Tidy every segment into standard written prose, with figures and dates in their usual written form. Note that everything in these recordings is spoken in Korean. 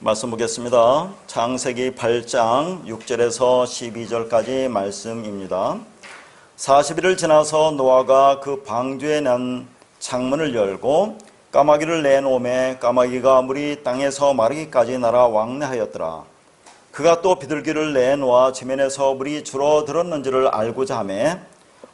말씀 보겠습니다. 창세기 8장 6절에서 12절까지 말씀입니다. 40일을 지나서 노아가 그 방주에 난 창문을 열고 까마귀를 내놓음에 까마귀가 물이 땅에서 마르기까지 날아 왕래하였더라. 그가 또 비둘기를 내놓아 지면에서 물이 줄어들었는지를 알고자 하매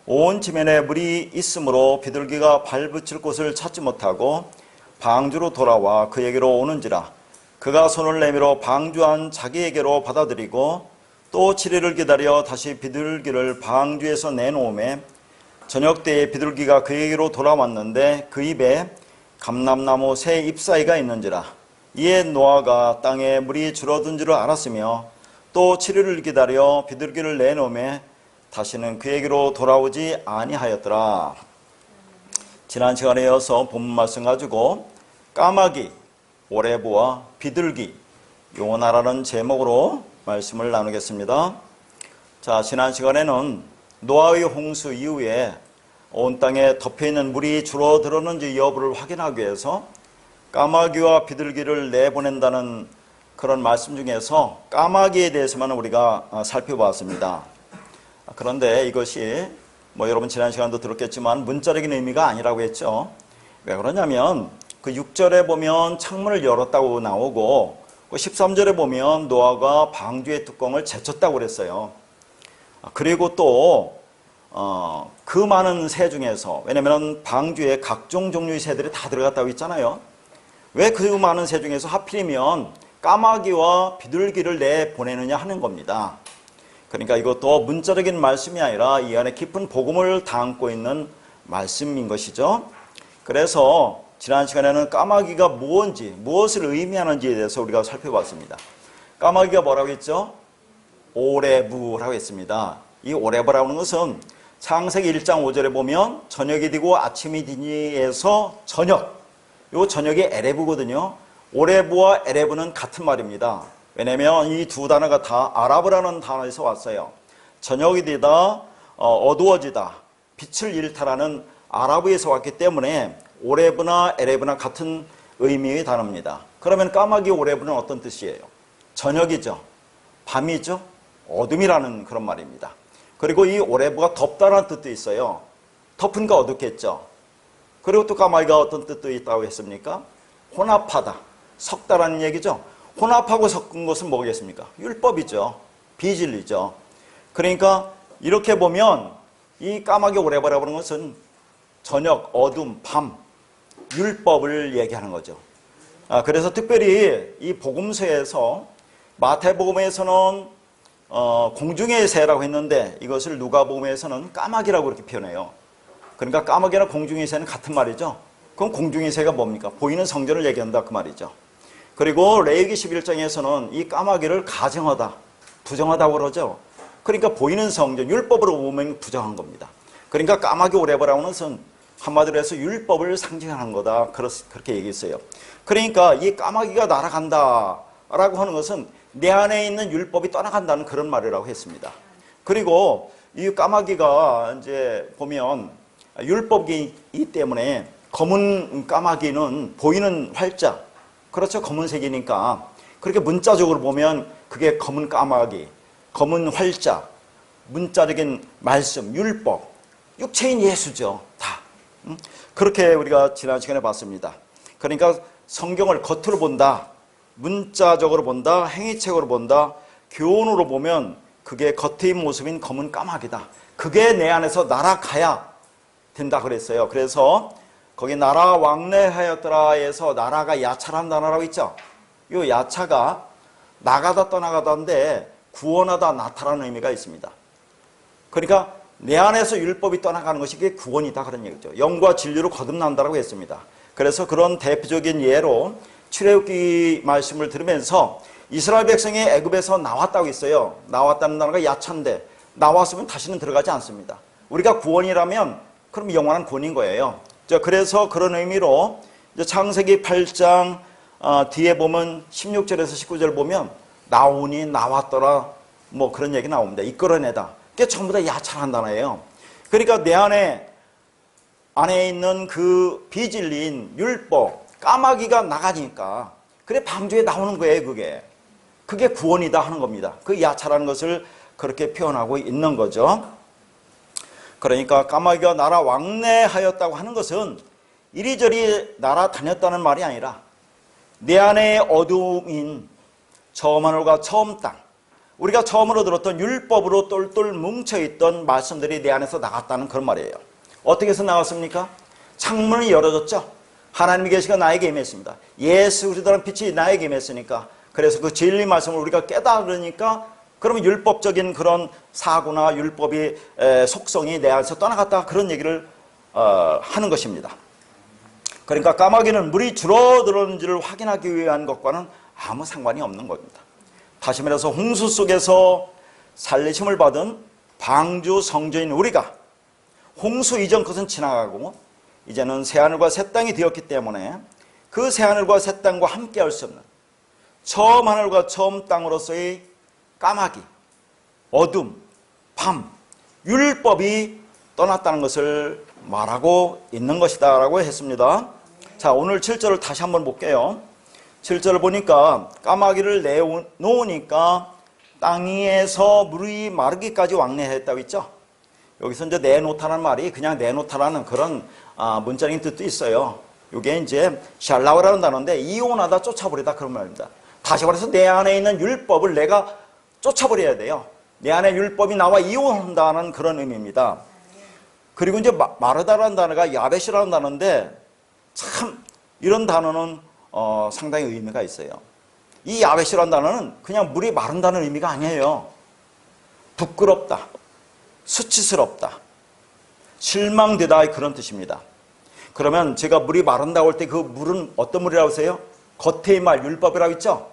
온 지면에 물이 있으므로 비둘기가 발붙일 곳을 찾지 못하고 방주로 돌아와 그에게로 오는지라. 그가 손을 내밀어 방주한 자기에게로 받아들이고 또 7일을 기다려 다시 비둘기를 방주에서 내놓음에 저녁 때에 비둘기가 그에게로 돌아왔는데 그 입에 감람나무 새 잎사귀가 있는지라. 이에 노아가 땅에 물이 줄어든 줄을 알았으며 또 7일을 기다려 비둘기를 내놓음에 다시는 그에게로 돌아오지 아니하였더라. 지난 시간에 이어서 본문 말씀 가지고 까마귀, 오레브와 비둘기 용언하라는 제목으로 말씀을 나누겠습니다. 자, 지난 시간에는 노아의 홍수 이후에 온 땅에 덮여있는 물이 줄어들었는지 여부를 확인하기 위해서 까마귀와 비둘기를 내보낸다는 그런 말씀 중에서 까마귀에 대해서만 우리가 살펴보았습니다. 그런데 이것이 여러분 지난 시간도 들었겠지만 문자적인 의미가 아니라고 했죠. 왜 그러냐면 그 6절에 보면 창문을 열었다고 나오고 13절에 보면 노아가 방주의 뚜껑을 제쳤다고 그랬어요. 그리고 또 그 많은 새 중에서, 왜냐하면 방주에 각종 종류의 새들이 다 들어갔다고 했잖아요. 왜 그 많은 새 중에서 하필이면 까마귀와 비둘기를 내보내느냐 하는 겁니다. 그러니까 이것도 문자적인 말씀이 아니라 이 안에 깊은 복음을 담고 있는 말씀인 것이죠. 그래서 지난 시간에는 까마귀가 무엇인지, 무엇을 의미하는지에 대해서 우리가 살펴봤습니다. 까마귀가 뭐라고 했죠? 오레브라고 했습니다. 이 오레브라고 하는 것은 창세기 1장 5절에 보면 저녁이 되고 아침이 되니에서 저녁, 요 저녁이 에레브거든요. 오레브와 에레브는 같은 말입니다. 왜냐하면 이 두 단어가 다 아랍어라는 단어에서 왔어요. 저녁이 되다, 어두워지다, 빛을 잃다라는 아랍어에서 왔기 때문에 오레브나 에레브나 같은 의미의 단어입니다. 그러면 까마귀 오레브는 어떤 뜻이에요? 저녁이죠. 밤이죠. 어둠이라는 그런 말입니다. 그리고 이 오레브가 덥다는 뜻도 있어요. 덮은 거 어둡겠죠. 그리고 또 까마귀가 어떤 뜻도 있다고 했습니까? 혼합하다, 섞다라는 얘기죠. 혼합하고 섞은 것은 뭐겠습니까? 율법이죠. 비진리죠. 그러니까 이렇게 보면 이 까마귀 오레브라고 하는 것은 저녁, 어둠, 밤, 율법을 얘기하는 거죠. 그래서 특별히 이 복음서에서 마태복음에서는 공중의 새라고 했는데 이것을 누가복음에서는 까마귀라고 그렇게 표현해요. 그러니까 까마귀나 공중의 새는 같은 말이죠. 그럼 공중의 새가 뭡니까? 보이는 성전을 얘기한다 그 말이죠. 그리고 레위기 11장에서는 이 까마귀를 가정하다, 부정하다고 그러죠. 그러니까 보이는 성전, 율법으로 보면 부정한 겁니다. 그러니까 까마귀 오레브라고 하는 것은 한마디로 해서 율법을 상징하는 거다. 그렇게 얘기했어요. 그러니까 이 까마귀가 날아간다라고 하는 것은 내 안에 있는 율법이 떠나간다는 그런 말이라고 했습니다. 그리고 이 까마귀가 이제 보면 율법이기 때문에 검은 까마귀는 보이는 활자, 그렇죠. 검은색이니까 그렇게 문자적으로 보면 그게 검은 까마귀, 검은 활자, 문자적인 말씀, 율법, 육체인 예수죠. 다. 그렇게 우리가 지난 시간에 봤습니다. 그러니까 성경을 겉으로 본다, 문자적으로 본다, 행위책으로 본다, 교훈으로 보면 그게 겉의 모습인 검은 까마귀다. 그게 내 안에서 날아가야 된다 그랬어요. 그래서 거기 나라 왕래하였더라에서 나라가 야차란다라고 있죠. 이 야차가 나가다 떠나가다인데 구원하다 나타나는 의미가 있습니다. 그러니까 내 안에서 율법이 떠나가는 것이 그게 구원이다 그런 얘기죠. 영과 진리로 거듭난다라고 했습니다. 그래서 그런 대표적인 예로 출애굽기 말씀을 들으면서 이스라엘 백성이 애굽에서 나왔다고 했어요. 나왔다는 단어가 야차인데 나왔으면 다시는 들어가지 않습니다. 우리가 구원이라면 그럼 영원한 구원인 거예요. 그래서 그런 의미로 창세기 8장 뒤에 보면 16절에서 19절 보면 나오니 나왔더라 뭐 그런 얘기 나옵니다. 이끌어내다. 그게 전부 다 야차한 단어예요. 그러니까 내 안에 있는 그 비진리인 율법, 까마귀가 나가니까 그래 방주에 나오는 거예요. 그게 구원이다 하는 겁니다. 그 야차라는 것을 그렇게 표현하고 있는 거죠. 그러니까 까마귀가 날아 왕래하였다고 하는 것은 이리저리 날아다녔다는 말이 아니라 내 안에 어두움인 처음 하늘과 처음 땅, 우리가 처음으로 들었던 율법으로 똘똘 뭉쳐있던 말씀들이 내 안에서 나갔다는 그런 말이에요. 어떻게 해서 나갔습니까? 창문이 열어졌죠. 하나님의 계시가 나에게 임했습니다. 예수 그리스도라는 빛이 나에게 임했으니까, 그래서 그 진리 말씀을 우리가 깨달으니까 그러면 율법적인 그런 사고나 율법의 속성이 내 안에서 떠나갔다, 그런 얘기를 하는 것입니다. 그러니까 까마귀는 물이 줄어들었는지를 확인하기 위한 것과는 아무 상관이 없는 겁니다. 다시 말해서 홍수 속에서 살리심을 받은 방주 성전인 우리가 홍수 이전 것은 지나가고 이제는 새하늘과 새 땅이 되었기 때문에 그 새하늘과 새 땅과 함께 할 수 없는 처음 하늘과 처음 땅으로서의 까마귀, 어둠, 밤, 율법이 떠났다는 것을 말하고 있는 것이다 라고 했습니다. 자, 오늘 7절을 다시 한번 볼게요. 7절을 보니까 까마귀를 내놓으니까 땅 위에서 물이 마르기까지 왕래했다고 있죠. 여기서 이제 내놓다라는 말이 그냥 내놓다라는 그런 문자적인 뜻도 있어요. 이게 이제 샬라우라는 단어인데 이혼하다, 쫓아버리다 그런 말입니다. 다시 말해서 내 안에 있는 율법을 내가 쫓아버려야 돼요. 내 안에 율법이 나와 이혼한다는 그런 의미입니다. 그리고 이제 마르다라는 단어가 야벳이라는 단어인데 참 이런 단어는 상당히 의미가 있어요. 이 야벳이라는 단어는 그냥 물이 마른다는 의미가 아니에요. 부끄럽다, 수치스럽다, 실망되다, 그런 뜻입니다. 그러면 제가 물이 마른다고 할 때 그 물은 어떤 물이라고 하세요? 겉의 말, 율법이라고 했죠?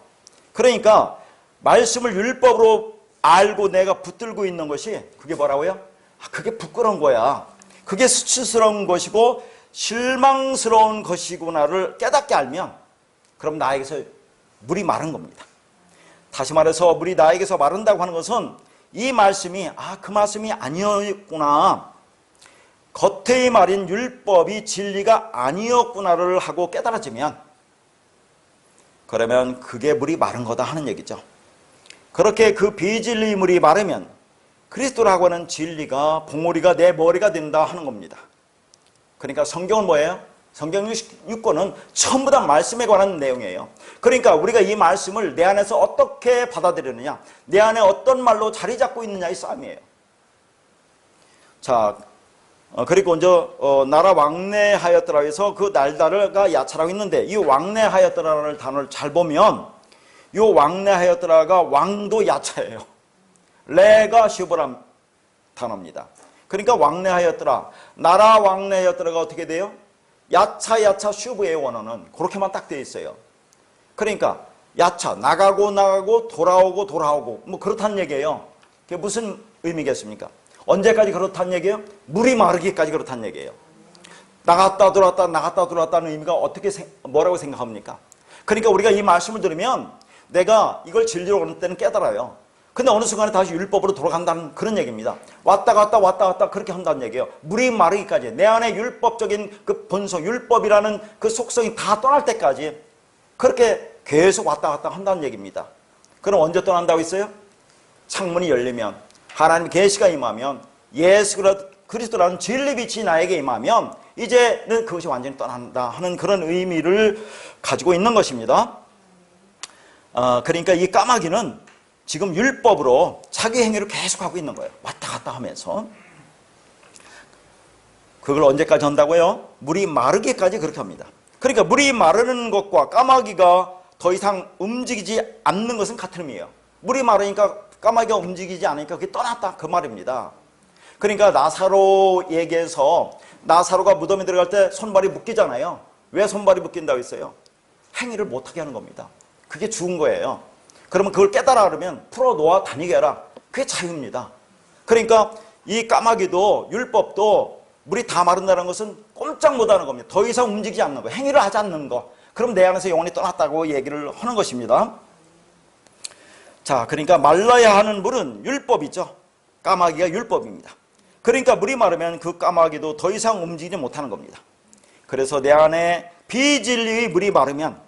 그러니까 말씀을 율법으로 알고 내가 붙들고 있는 것이 그게 뭐라고요? 그게 부끄러운 거야. 그게 수치스러운 것이고 실망스러운 것이구나를 깨닫게 알면 그럼 나에게서 물이 마른 겁니다. 다시 말해서 물이 나에게서 마른다고 하는 것은 이 말씀이 그 말씀이 아니었구나, 겉의 말인 율법이 진리가 아니었구나를 하고 깨달아지면 그러면 그게 물이 마른 거다 하는 얘기죠. 그렇게 그 비진리 물이 마르면 그리스도라고 하는 진리가 봉우리가 내 머리가 된다 하는 겁니다. 그러니까 성경은 뭐예요? 성경 6권은 전부 다 말씀에 관한 내용이에요. 그러니까 우리가 이 말씀을 내 안에서 어떻게 받아들이느냐, 내 안에 어떤 말로 자리 잡고 있느냐의 싸움이에요. 자, 그리고 이제 나라 왕래하였더라 해서 그 날다가 야차라고 있는데 이 왕래하였더라는 단어를 잘 보면 이 왕래하였더라가 왕도 야차예요. 레가 슈브람 단어입니다. 그러니까 왕래하였더라, 나라 왕래하였더라가 어떻게 돼요? 야차 슈브의 원어는 그렇게만 딱 되어 있어요. 그러니까 야차, 나가고 돌아오고 뭐 그렇다는 얘기예요. 그게 무슨 의미겠습니까? 언제까지 그렇다는 얘기예요? 물이 마르기까지 그렇다는 얘기예요. 나갔다 들어왔다는 의미가 뭐라고 생각합니까? 그러니까 우리가 이 말씀을 들으면 내가 이걸 진리로 오는 때는 깨달아요. 근데 어느 순간에 다시 율법으로 돌아간다는 그런 얘기입니다. 왔다 갔다 그렇게 한다는 얘기예요. 물이 마르기까지 내 안에 율법적인 그 본성, 율법이라는 그 속성이 다 떠날 때까지 그렇게 계속 왔다 갔다 한다는 얘기입니다. 그럼 언제 떠난다고 했어요? 창문이 열리면, 하나님 계시가 임하면, 예수 그리스도라는 진리 빛이 나에게 임하면 이제는 그것이 완전히 떠난다 하는 그런 의미를 가지고 있는 것입니다. 그러니까 이 까마귀는 지금 율법으로 자기 행위를 계속하고 있는 거예요. 왔다 갔다 하면서. 그걸 언제까지 한다고요? 물이 마르기까지 그렇게 합니다. 그러니까 물이 마르는 것과 까마귀가 더 이상 움직이지 않는 것은 같은 의미예요. 물이 마르니까 까마귀가 움직이지 않으니까 그게 떠났다 그 말입니다. 그러니까 나사로 얘기해서 나사로가 무덤에 들어갈 때 손발이 묶이잖아요. 왜 손발이 묶인다고 했어요? 행위를 못하게 하는 겁니다. 그게 죽은 거예요. 그러면 그걸 깨달아 그러면 풀어놓아 다니게 해라. 그게 자유입니다. 그러니까 이 까마귀도 율법도 물이 다 마른다는 것은 꼼짝 못하는 겁니다. 더 이상 움직이지 않는 거, 행위를 하지 않는 거. 그럼 내 안에서 영혼이 떠났다고 얘기를 하는 것입니다. 자, 그러니까 말라야 하는 물은 율법이죠. 까마귀가 율법입니다. 그러니까 물이 마르면 그 까마귀도 더 이상 움직이지 못하는 겁니다. 그래서 내 안에 비진리의 물이 마르면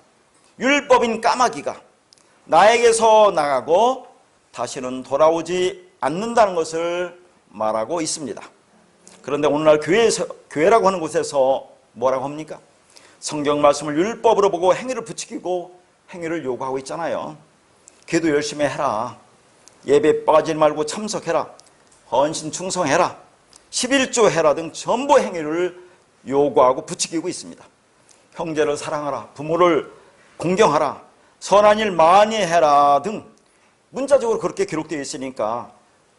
율법인 까마귀가 나에게서 나가고 다시는 돌아오지 않는다는 것을 말하고 있습니다. 그런데 오늘날 교회라고 하는 곳에서 뭐라고 합니까? 성경 말씀을 율법으로 보고 행위를 부추기고 행위를 요구하고 있잖아요. 기도 열심히 해라. 예배 빠지지 말고 참석해라. 헌신 충성해라. 11조 해라 등 전부 행위를 요구하고 부추기고 있습니다. 형제를 사랑하라. 부모를 공경하라. 선한 일 많이 해라 등 문자적으로 그렇게 기록되어 있으니까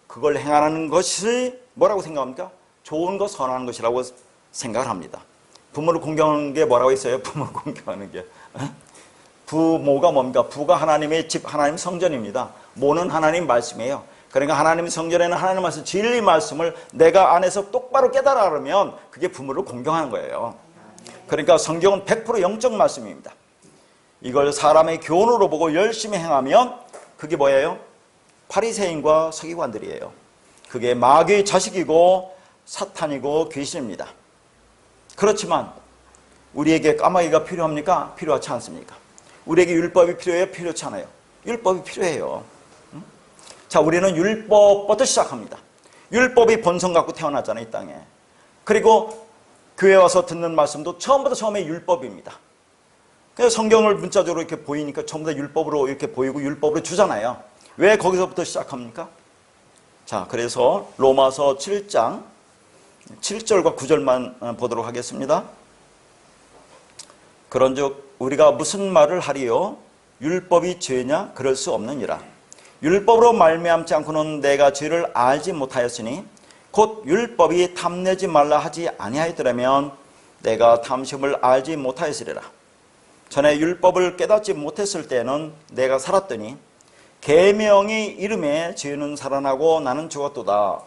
그걸 행하는 것이 뭐라고 생각합니까? 좋은 것, 선한 것이라고 생각을 합니다. 부모를 공경하는 게 뭐라고 했어요? 부모를 공경하는 게. 부모가 뭡니까? 부가 하나님의 집, 하나님 성전입니다. 모는 하나님 말씀이에요. 그러니까 하나님 성전에는 하나님 말씀, 진리 말씀을 내가 안에서 똑바로 깨달으면 그게 부모를 공경하는 거예요. 그러니까 성경은 100% 영적 말씀입니다. 이걸 사람의 교훈으로 보고 열심히 행하면 그게 뭐예요? 바리새인과 서기관들이에요. 그게 마귀의 자식이고 사탄이고 귀신입니다. 그렇지만 우리에게 까마귀가 필요합니까? 필요하지 않습니까? 우리에게 율법이 필요해요? 필요치 않아요? 율법이 필요해요. 자, 우리는 율법부터 시작합니다. 율법이 본성 갖고 태어났잖아요, 이 땅에. 그리고 교회 와서 듣는 말씀도 처음부터 처음에 율법입니다. 그래서 성경을 문자적으로 이렇게 보이니까 전부 다 율법으로 이렇게 보이고 율법으로 주잖아요. 왜 거기서부터 시작합니까? 자, 그래서 로마서 7장 7절과 9절만 보도록 하겠습니다. 그런즉 우리가 무슨 말을 하리요? 율법이 죄냐? 그럴 수 없느니라. 율법으로 말미암지 않고는 내가 죄를 알지 못하였으니 곧 율법이 탐내지 말라 하지 아니하였더라면 내가 탐심을 알지 못하였으리라. 전에 율법을 깨닫지 못했을 때는 내가 살았더니 계명이 이름에 죄는 살아나고 나는 죽었도다.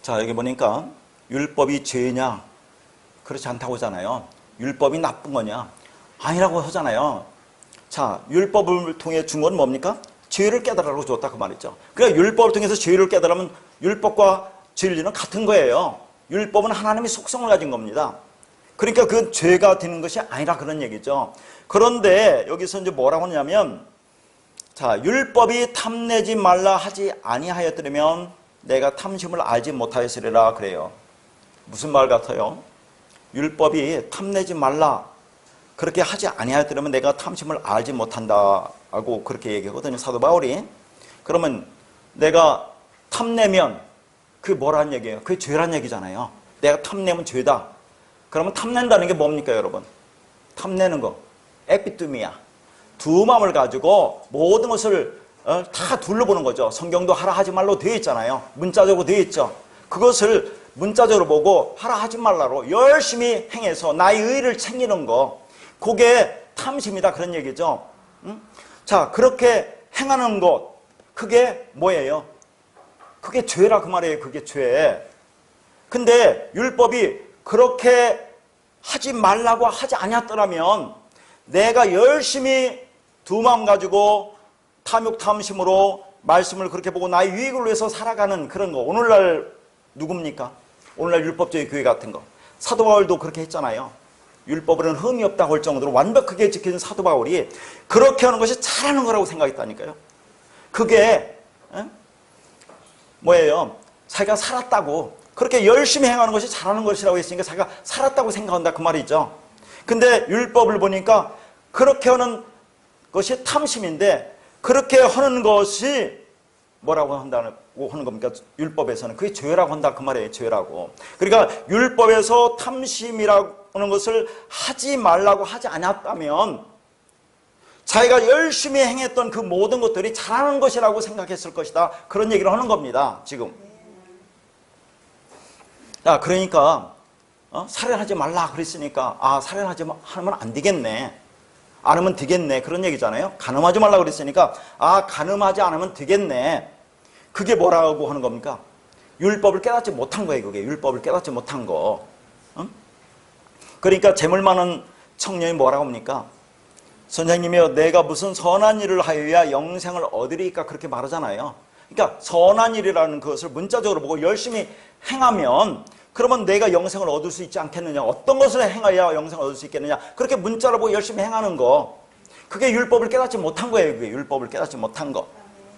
자, 여기 보니까 율법이 죄냐? 그렇지 않다고 하잖아요. 율법이 나쁜 거냐? 아니라고 하잖아요. 자, 율법을 통해 준 건 뭡니까? 죄를 깨달으라고 줬다 그 말이죠. 그러니까 율법을 통해서 죄를 깨달으면 율법과 진리는 같은 거예요. 율법은 하나님의 속성을 가진 겁니다. 그러니까 그 죄가 되는 것이 아니라 그런 얘기죠. 그런데 여기서 이제 뭐라고 하냐면, 자, 율법이 탐내지 말라 하지 아니하였더라면 내가 탐심을 알지 못하였으리라 그래요. 무슨 말 같아요? 율법이 탐내지 말라 그렇게 하지 아니하였더라면 내가 탐심을 알지 못한다고 그렇게 얘기하거든요, 사도 바울이. 그러면 내가 탐내면 그게 뭐란 얘기예요? 그게 죄란 얘기잖아요. 내가 탐내면 죄다. 그러면 탐낸다는 게 뭡니까, 여러분? 탐내는 거, 에피뚜미야. 두 마음을 가지고 모든 것을 다 둘러보는 거죠. 성경도 하라 하지 말로 되어 있잖아요. 문자적으로 되어 있죠. 그것을 문자적으로 보고 하라 하지 말라로 열심히 행해서 나의 의의를 챙기는 거, 그게 탐심이다 그런 얘기죠. 자, 그렇게 행하는 것, 그게 뭐예요? 그게 죄라 그 말이에요. 그게 죄. 근데 율법이 그렇게 하지 말라고 하지 않았더라면 내가 열심히 두 마음 가지고 탐욕 탐심으로 말씀을 그렇게 보고 나의 유익을 위해서 살아가는 그런 거, 오늘날 누굽니까? 오늘날 율법주의 교회 같은 거. 사도 바울도 그렇게 했잖아요. 율법으로는 흠이 없다고 할 정도로 완벽하게 지킨 사도 바울이 그렇게 하는 것이 잘하는 거라고 생각했다니까요. 그게 뭐예요? 자기가 살았다고, 그렇게 열심히 행하는 것이 잘하는 것이라고 했으니까 자기가 살았다고 생각한다 그 말이죠. 근데 율법을 보니까 그렇게 하는 것이 탐심인데, 그렇게 하는 것이 뭐라고 한다고 하는 겁니까? 율법에서는 그게 죄라고 한다 그 말이에요. 죄라고. 그러니까 율법에서 탐심이라고 하는 것을 하지 말라고 하지 않았다면 자기가 열심히 행했던 그 모든 것들이 잘하는 것이라고 생각했을 것이다. 그런 얘기를 하는 겁니다. 지금. 자, 그러니까 살인하지 말라 그랬으니까 살인하지 하면 안 되겠네. 안 하면 되겠네. 그런 얘기잖아요. 간음하지 말라 그랬으니까 간음하지 않으면 되겠네. 그게 뭐라고 하는 겁니까? 율법을 깨닫지 못한 거예요. 그게 율법을 깨닫지 못한 거. 그러니까 재물 많은 청년이 뭐라고 합니까? 선생님이여, 내가 무슨 선한 일을 하여야 영생을 얻으리까 그렇게 말하잖아요. 그러니까 선한 일이라는 것을 문자적으로 보고 열심히 행하면 그러면 내가 영생을 얻을 수 있지 않겠느냐? 어떤 것을 행해야 영생을 얻을 수 있겠느냐? 그렇게 문자를 보고 열심히 행하는 거. 그게 율법을 깨닫지 못한 거예요. 그게 율법을 깨닫지 못한 거.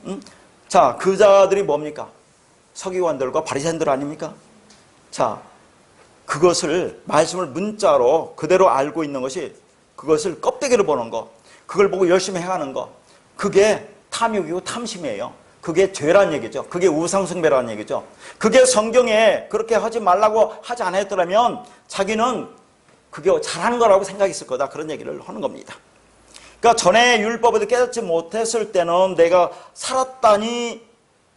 응? 자, 그 자들이 뭡니까? 서기관들과 바리새인들 아닙니까? 자, 그것을 말씀을 문자로 그대로 알고 있는 것이 그것을 껍데기를 보는 거. 그걸 보고 열심히 행하는 거. 그게 탐욕이고 탐심이에요. 그게 죄란 얘기죠. 그게 우상숭배라는 얘기죠. 그게 성경에 그렇게 하지 말라고 하지 않았더라면 자기는 그게 잘하는 거라고 생각했을 거다. 그런 얘기를 하는 겁니다. 그러니까 전에 율법을 깨닫지 못했을 때는 내가 살았다니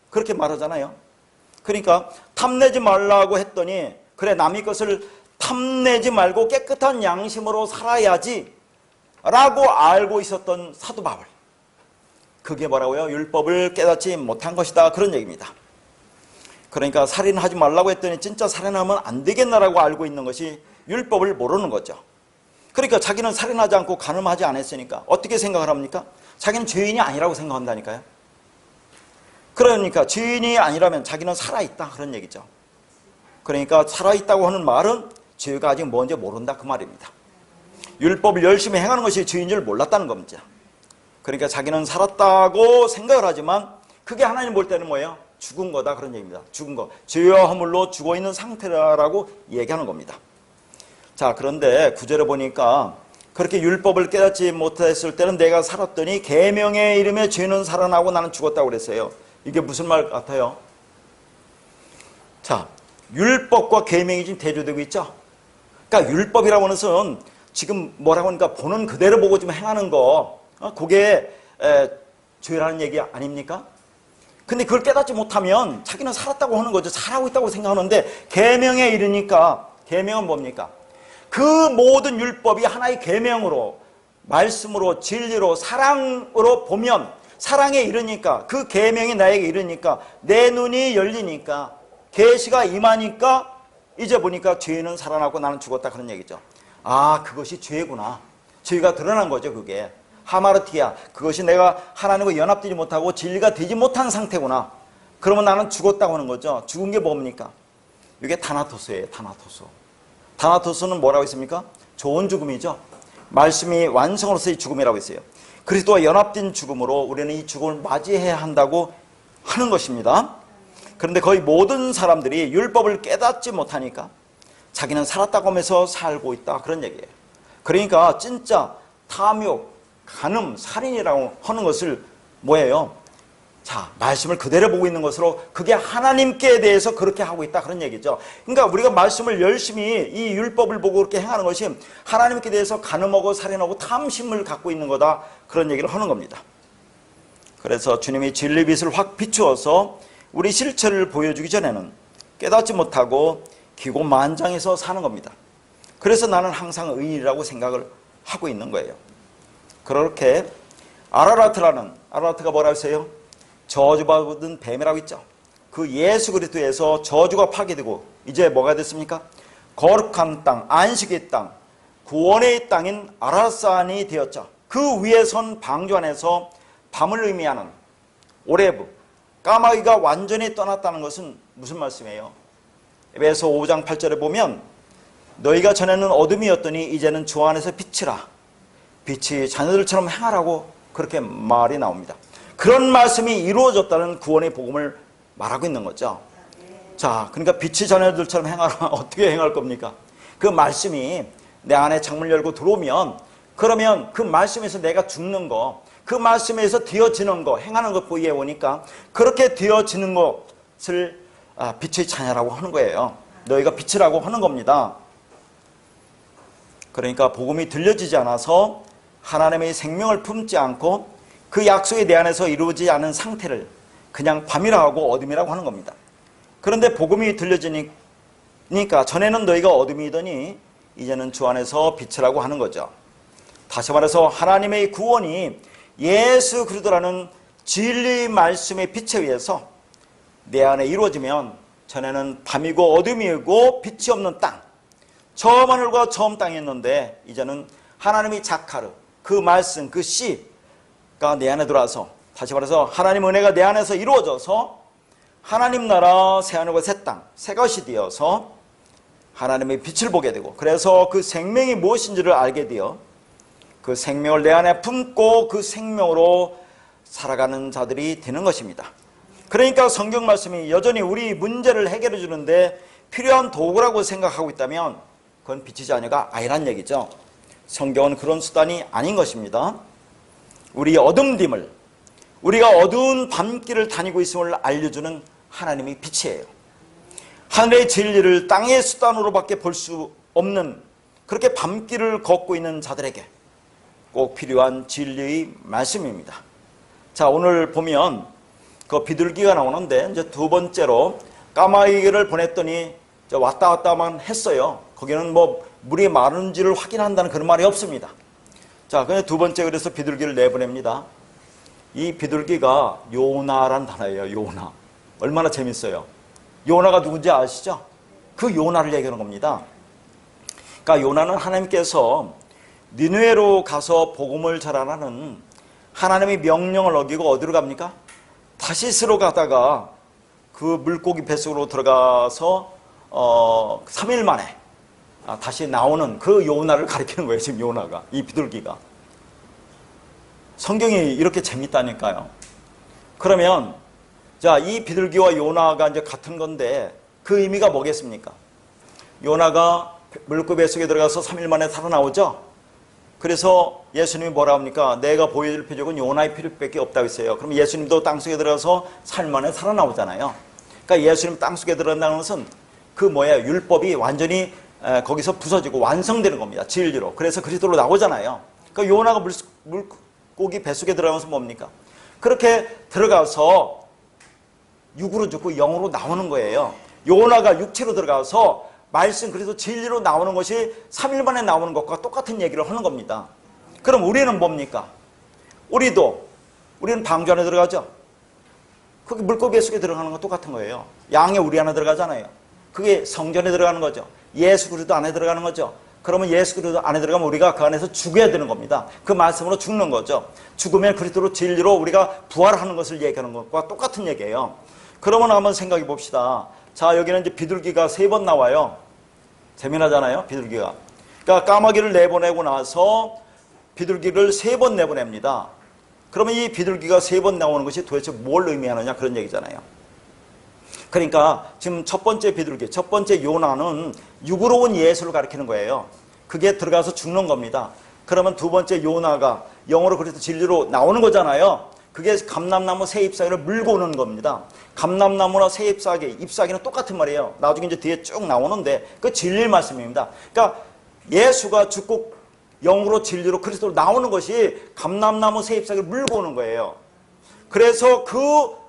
그렇게 말하잖아요. 그러니까 탐내지 말라고 했더니 그래 남의 것을 탐내지 말고 깨끗한 양심으로 살아야지 라고 알고 있었던 사도 바울. 그게 뭐라고요? 율법을 깨닫지 못한 것이다. 그런 얘기입니다. 그러니까 살인하지 말라고 했더니 진짜 살인하면 안 되겠나라고 알고 있는 것이 율법을 모르는 거죠. 그러니까 자기는 살인하지 않고 간음하지 않았으니까 어떻게 생각을 합니까? 자기는 죄인이 아니라고 생각한다니까요. 그러니까 죄인이 아니라면 자기는 살아있다. 그런 얘기죠. 그러니까 살아있다고 하는 말은 죄가 아직 뭔지 모른다. 그 말입니다. 율법을 열심히 행하는 것이 죄인 줄 몰랐다는 겁니다. 그러니까 자기는 살았다고 생각을 하지만 그게 하나님 볼 때는 뭐예요? 죽은 거다. 그런 얘기입니다. 죽은 거. 죄와 허물로 죽어있는 상태라고 얘기하는 겁니다. 자, 그런데 구절에 보니까 그렇게 율법을 깨닫지 못했을 때는 내가 살았더니 계명의 이름에 죄는 살아나고 나는 죽었다고 그랬어요. 이게 무슨 말 같아요? 자, 율법과 계명이 지금 대조되고 있죠. 그러니까 율법이라고 하는 것은 지금 뭐라고 하니까 보는 그대로 보고 좀 행하는 거, 그게 죄라는 얘기 아닙니까? 근데 그걸 깨닫지 못하면 자기는 살았다고 하는 거죠. 잘하고 있다고 생각하는데 계명에 이르니까, 계명은 뭡니까? 그 모든 율법이 하나의 계명으로, 말씀으로, 진리로, 사랑으로 보면 사랑에 이르니까, 그 계명이 나에게 이르니까 내 눈이 열리니까 계시가 임하니까 이제 보니까 죄는 살아나고 나는 죽었다. 그런 얘기죠. 아, 그것이 죄구나. 죄가 드러난 거죠. 그게 하마르티아, 그것이 내가 하나님과 연합되지 못하고 진리가 되지 못한 상태구나. 그러면 나는 죽었다고 하는 거죠. 죽은 게 뭡니까? 이게 타나토스예요. 타나토스. 타나토스는 뭐라고 했습니까? 좋은 죽음이죠. 말씀이 완성으로서의 죽음이라고 했어요. 그리스도와 연합된 죽음으로 우리는 이 죽음을 맞이해야 한다고 하는 것입니다. 그런데 거의 모든 사람들이 율법을 깨닫지 못하니까 자기는 살았다고 하면서 살고 있다. 그런 얘기예요. 그러니까 진짜 탐욕, 간음, 살인이라고 하는 것을 뭐예요? 자, 말씀을 그대로 보고 있는 것으로 그게 하나님께 대해서 그렇게 하고 있다. 그런 얘기죠. 그러니까 우리가 말씀을 열심히 이 율법을 보고 그렇게 행하는 것이 하나님께 대해서 간음하고 살인하고 탐심을 갖고 있는 거다. 그런 얘기를 하는 겁니다. 그래서 주님이 진리빛을 확 비추어서 우리 실체를 보여주기 전에는 깨닫지 못하고 기고만장해서 사는 겁니다. 그래서 나는 항상 의인이라고 생각을 하고 있는 거예요. 그렇게 아라라트가 뭐라고 했어요? 저주받은 뱀이라고 있죠. 그 예수 그리스도에서 저주가 파괴되고 이제 뭐가 됐습니까? 거룩한 땅, 안식의 땅, 구원의 땅인 아라산이 되었죠. 그 위에 선 방주 안에서 밤을 의미하는 오레브, 까마귀가 완전히 떠났다는 것은 무슨 말씀이에요? 에베소 5장 8절에 보면 너희가 전에는 어둠이었더니 이제는 주 안에서 빛이라. 빛이 자녀들처럼 행하라고 그렇게 말이 나옵니다. 그런 말씀이 이루어졌다는 구원의 복음을 말하고 있는 거죠. 자, 그러니까 빛이 자녀들처럼 행하라. 어떻게 행할 겁니까? 그 말씀이 내 안에 창문을 열고 들어오면 그러면 그 말씀에서 내가 죽는 거, 그 말씀에서 되어지는 거, 행하는 것 보이에 오니까 그렇게 되어지는 것을 빛의 자녀라고 하는 거예요. 너희가 빛이라고 하는 겁니다. 그러니까 복음이 들려지지 않아서 하나님의 생명을 품지 않고 그 약속이 내 안에서 이루어지지 않은 상태를 그냥 밤이라 하고 어둠이라고 하는 겁니다. 그런데 복음이 들려지니까 전에는 너희가 어둠이더니 이제는 주 안에서 빛이라고 하는 거죠. 다시 말해서 하나님의 구원이 예수 그리스도라는 진리 말씀의 빛에 의해서 내 안에 이루어지면 전에는 밤이고 어둠이고 빛이 없는 땅, 처음 하늘과 처음 땅이었는데 이제는 하나님의 자카르, 그 말씀, 그 씨가 내 안에 들어와서 다시 말해서 하나님 은혜가 내 안에서 이루어져서 하나님 나라 새 하늘과 새 땅, 새 것이 되어서 하나님의 빛을 보게 되고, 그래서 그 생명이 무엇인지를 알게 되어 그 생명을 내 안에 품고 그 생명으로 살아가는 자들이 되는 것입니다. 그러니까 성경 말씀이 여전히 우리 문제를 해결해 주는데 필요한 도구라고 생각하고 있다면 그건 빛의 자녀가 아니란 얘기죠. 성경은 그런 수단이 아닌 것입니다. 우리의 어둠됨을, 우리가 어두운 밤길을 다니고 있음을 알려주는 하나님의 빛이에요. 하늘의 진리를 땅의 수단으로밖에 볼 수 없는 그렇게 밤길을 걷고 있는 자들에게 꼭 필요한 진리의 말씀입니다. 자, 오늘 보면 그 비둘기가 나오는데 이제 두 번째로 까마귀를 보냈더니 왔다 갔다만 했어요. 거기는 뭐 물이 마른지를 확인한다는 그런 말이 없습니다. 자, 그냥 두 번째 그래서 비둘기를 내보냅니다. 이 비둘기가 요나란 단어예요. 요나. 얼마나 재밌어요. 요나가 누군지 아시죠? 그 요나를 얘기하는 겁니다. 그러니까 요나는 하나님께서 니느웨로 가서 복음을 전하라는 하나님의 명령을 어기고 어디로 갑니까? 다시스로 가다가 그 물고기 뱃속으로 들어가서 3일 만에 다시 나오는 그 요나를 가리키는 거예요. 지금 요나가, 이 비둘기가. 성경이 이렇게 재밌다니까요. 그러면 자, 이 비둘기와 요나가 이제 같은 건데 그 의미가 뭐겠습니까? 요나가 물고기 뱃속에 들어가서 3일 만에 살아나오죠. 그래서 예수님이 뭐라 합니까? 내가 보여줄 표적은 요나의 표적밖에 없다고 했어요. 그럼 예수님도 땅속에 들어가서 3일 만에 살아나오잖아요. 그러니까 예수님 땅속에 들어간다는 것은 그 율법이 완전히 거기서 부서지고 완성되는 겁니다. 진리로. 그래서 그리스도로 나오잖아요. 그러니까 요나가 물고기 뱃속에 들어가면서 뭡니까? 그렇게 들어가서 육으로 죽고 영으로 나오는 거예요. 요나가 육체로 들어가서 말씀, 그래서 진리로 나오는 것이 3일 만에 나오는 것과 똑같은 얘기를 하는 겁니다. 그럼 우리는 뭡니까? 우리는 방주 안에 들어가죠. 그게 물고기 속에 들어가는 건 똑같은 거예요. 양의 우리 안에 들어가잖아요. 그게 성전에 들어가는 거죠. 예수 그리스도 안에 들어가는 거죠. 그러면 예수 그리스도 안에 들어가면 우리가 그 안에서 죽어야 되는 겁니다. 그 말씀으로 죽는 거죠. 죽으면 그리스도로 진리로 우리가 부활하는 것을 얘기하는 것과 똑같은 얘기예요. 그러면 한번 생각해 봅시다. 자, 여기는 이제 비둘기가 3번 나와요. 재미나잖아요, 비둘기가. 그러니까 까마귀를 내보내고 나서 비둘기를 3번 내보냅니다. 그러면 이 비둘기가 3번 나오는 것이 도대체 뭘 의미하느냐, 그런 얘기잖아요. 그러니까 지금 첫 번째 비둘기, 첫 번째 요나는 육으로 온 예수를 가리키는 거예요. 그게 들어가서 죽는 겁니다. 그러면 두 번째 요나가 영어로 그래서 진리로 나오는 거잖아요. 그게 감람나무 새 잎사귀를 물고 오는 겁니다. 감람나무나 새 잎사귀는 똑같은 말이에요. 나중에 이제 뒤에 쭉 나오는데 그 진리의 말씀입니다. 그러니까 예수가 죽고 영으로 진리로 그리스도로 나오는 것이 감람나무 새 잎사귀를 물고 오는 거예요. 그래서 그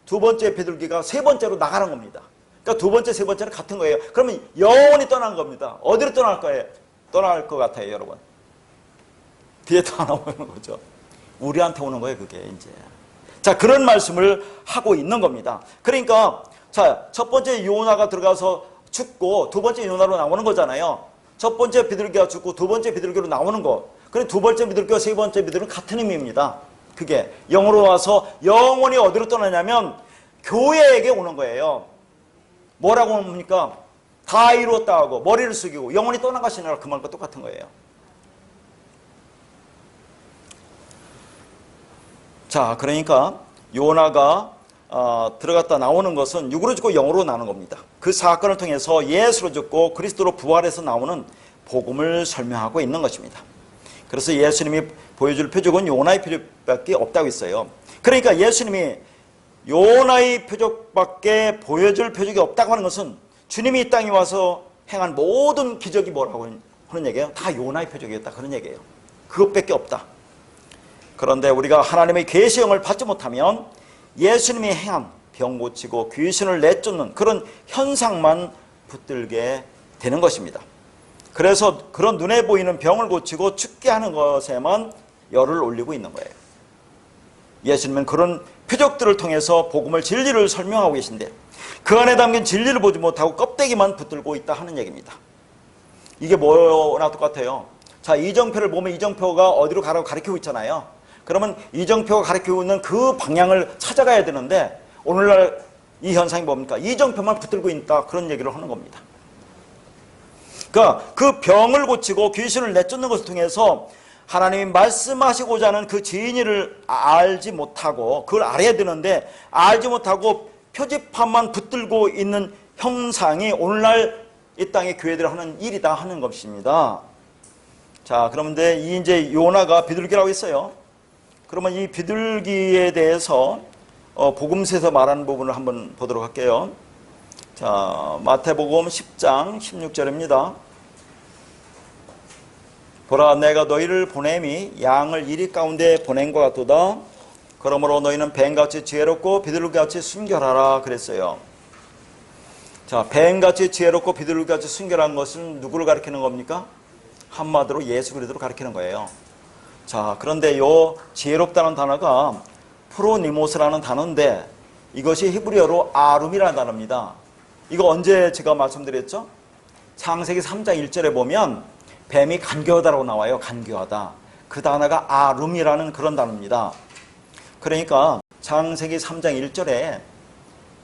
두 번째 비둘기가 3번째로 나가는 겁니다. 그러니까 두 번째, 세 번째는 같은 거예요. 그러면 영원히 떠난 겁니다. 어디로 떠날 거예요? 떠날 것 같아요, 여러분. 뒤에 또 하나 오는 거죠. 우리한테 오는 거예요, 그게 이제. 자, 그런 말씀을 하고 있는 겁니다. 그러니까, 자, 첫 번째 요나가 들어가서 죽고 두 번째 요나로 나오는 거잖아요. 첫 번째 비둘기가 죽고 두 번째 비둘기로 나오는 거. 그래, 두 번째 비둘기와 세 번째 비둘기는 같은 의미입니다. 그게 영으로 와서 영원히 어디로 떠나냐면 교회에게 오는 거예요. 뭐라고 합니까? 다 이루었다 하고 머리를 숙이고 영원히 떠나가시느라 그 말과 똑같은 거예요. 자, 그러니까 요나가 들어갔다 나오는 것은 육으로 죽고 영으로 나오는 겁니다. 그 사건을 통해서 예수로 죽고 그리스도로 부활해서 나오는 복음을 설명하고 있는 것입니다. 그래서 예수님이 보여줄 표적은 요나의 표적밖에 없다고 했어요. 그러니까 예수님이 요나의 표적밖에 보여줄 표적이 없다고 하는 것은 주님이 이 땅에 와서 행한 모든 기적이 뭐라고 하는 얘기예요? 다 요나의 표적이었다, 그런 얘기예요. 그것밖에 없다. 그런데 우리가 하나님의 계시형을 받지 못하면 예수님이 행한 병 고치고 귀신을 내쫓는 그런 현상만 붙들게 되는 것입니다. 그래서 그런 눈에 보이는 병을 고치고 죽게 하는 것에만 열을 올리고 있는 거예요. 예수님은 그런 표적들을 통해서 복음을, 진리를 설명하고 계신데 그 안에 담긴 진리를 보지 못하고 껍데기만 붙들고 있다 하는 얘기입니다. 이게 뭐나 똑같아요. 자, 이정표를 보면 이정표가 어디로 가라고 가리키고 있잖아요. 그러면 이정표가 가리키고 있는 그 방향을 찾아가야 되는데 오늘날 이 현상이 뭡니까? 이정표만 붙들고 있다, 그런 얘기를 하는 겁니다. 그러니까 그 병을 고치고 귀신을 내쫓는 것을 통해서 하나님이 말씀하시고자 하는 그 진리를 알지 못하고, 그걸 알아야 되는데 알지 못하고 표지판만 붙들고 있는 형상이 오늘날 이 땅의 교회들이 하는 일이다 하는 것입니다. 자, 그런데 이제 요나가 비둘기라고 했어요. 그러면 이 비둘기에 대해서 복음서에서 말하는 부분을 한번 보도록 할게요. 자, 마태복음 10장 16절입니다. 보라, 내가 너희를 보냄이 양을 이리 가운데 보낸 것 같도다. 그러므로 너희는 뱀같이 지혜롭고 비둘기같이 순결하라 그랬어요. 자, 뱀같이 지혜롭고 비둘기같이 순결한 것은 누구를 가리키는 겁니까? 한마디로 예수 그리스도를 가리키는 거예요. 자, 그런데 요 지혜롭다는 단어가 프로니모스라는 단어인데 이것이 히브리어로 아룸이라는 단어입니다. 이거 언제 제가 말씀드렸죠? 창세기 3장 1절에 보면 뱀이 간교하다라고 나와요. 간교하다. 그 단어가 아룸이라는 그런 단어입니다. 그러니까 창세기 3장 1절에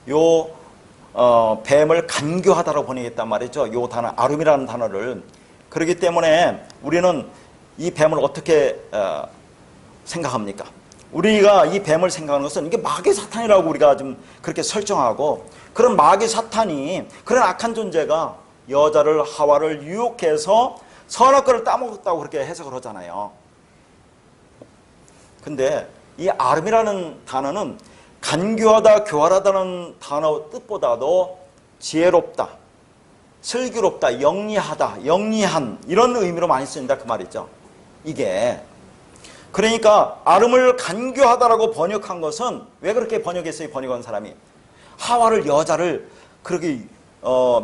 요 뱀을 간교하다라고 번역했단 말이죠. 요 단어 아룸이라는 단어를. 그렇기 때문에 우리는 이 뱀을 어떻게 생각합니까? 우리가 이 뱀을 생각하는 것은 이게 마귀 사탄이라고 우리가 좀 그렇게 설정하고, 그런 마귀 사탄이, 그런 악한 존재가 여자를 하와를 유혹해서 선악과를 따먹었다고 그렇게 해석을 하잖아요. 근데 이 아름이라는 단어는 간교하다, 교활하다는 단어 뜻보다도 지혜롭다, 슬기롭다, 영리하다, 영리한 이런 의미로 많이 쓰인다 그 말이죠. 이게 그러니까 아름을 간교하다라고 번역한 것은 왜 그렇게 번역했어요? 번역한 사람이 하와를, 여자를 그렇게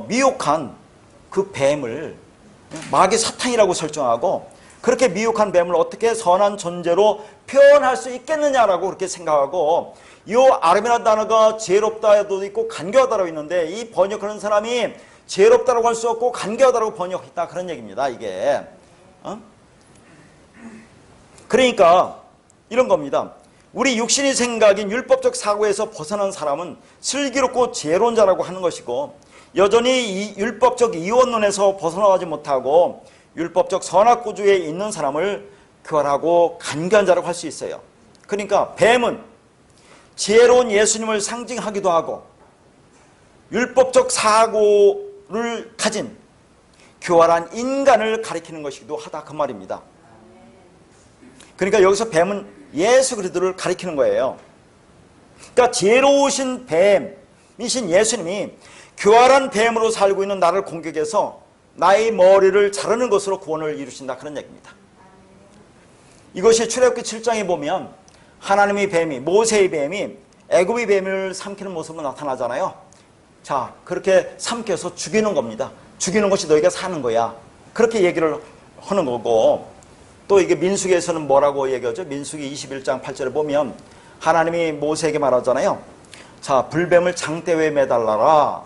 미혹한 그 뱀을 마귀 사탄이라고 설정하고, 그렇게 미혹한 뱀을 어떻게 선한 존재로 표현할 수 있겠느냐라고 그렇게 생각하고, 이 아름이라는 단어가 지혜롭다도 있고 간교하다라고 있는데 이 번역하는 사람이 지혜롭다라고 할 수 없고 간교하다라고 번역했다 그런 얘기입니다. 이게 그러니까 이런 겁니다. 우리 육신의 생각인 율법적 사고에서 벗어난 사람은 슬기롭고 지혜로운 자라고 하는 것이고, 여전히 이 율법적 이원론에서 벗어나지 못하고 율법적 선악구조에 있는 사람을 교활하고 간교한 자라고 할 수 있어요. 그러니까 뱀은 지혜로운 예수님을 상징하기도 하고 율법적 사고를 가진 교활한 인간을 가리키는 것이기도 하다 그 말입니다. 그러니까 여기서 뱀은 예수 그리스도를 가리키는 거예요. 그러니까 지혜로우신 뱀이신 예수님이 교활한 뱀으로 살고 있는 나를 공격해서 나의 머리를 자르는 것으로 구원을 이루신다 그런 얘기입니다. 이것이 출애굽기 7장에 보면 하나님의 뱀이, 모세의 뱀이 애굽의 뱀을 삼키는 모습으로 나타나잖아요. 자, 그렇게 삼켜서 죽이는 겁니다. 죽이는 것이 너희가 사는 거야. 그렇게 얘기를 하는 거고, 또 이게 민수기에서는 뭐라고 얘기하죠? 민수기 21장 8절에 보면 하나님이 모세에게 말하잖아요. 자, 불뱀을 장대에 매달라라.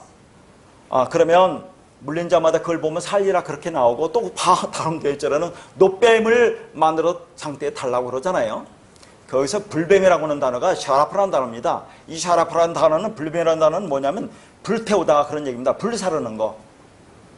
그러면 물린 자마다 그걸 보면 살리라 그렇게 나오고, 또 다음 대절에는 노뱀을 만들어 장대에 달라고 그러잖아요. 거기서 불뱀이라고 하는 단어가 샤라프라는 단어입니다. 이 샤라프라는 단어는, 불뱀이라는 단어는 뭐냐면 불태우다 그런 얘기입니다. 불사르는 거.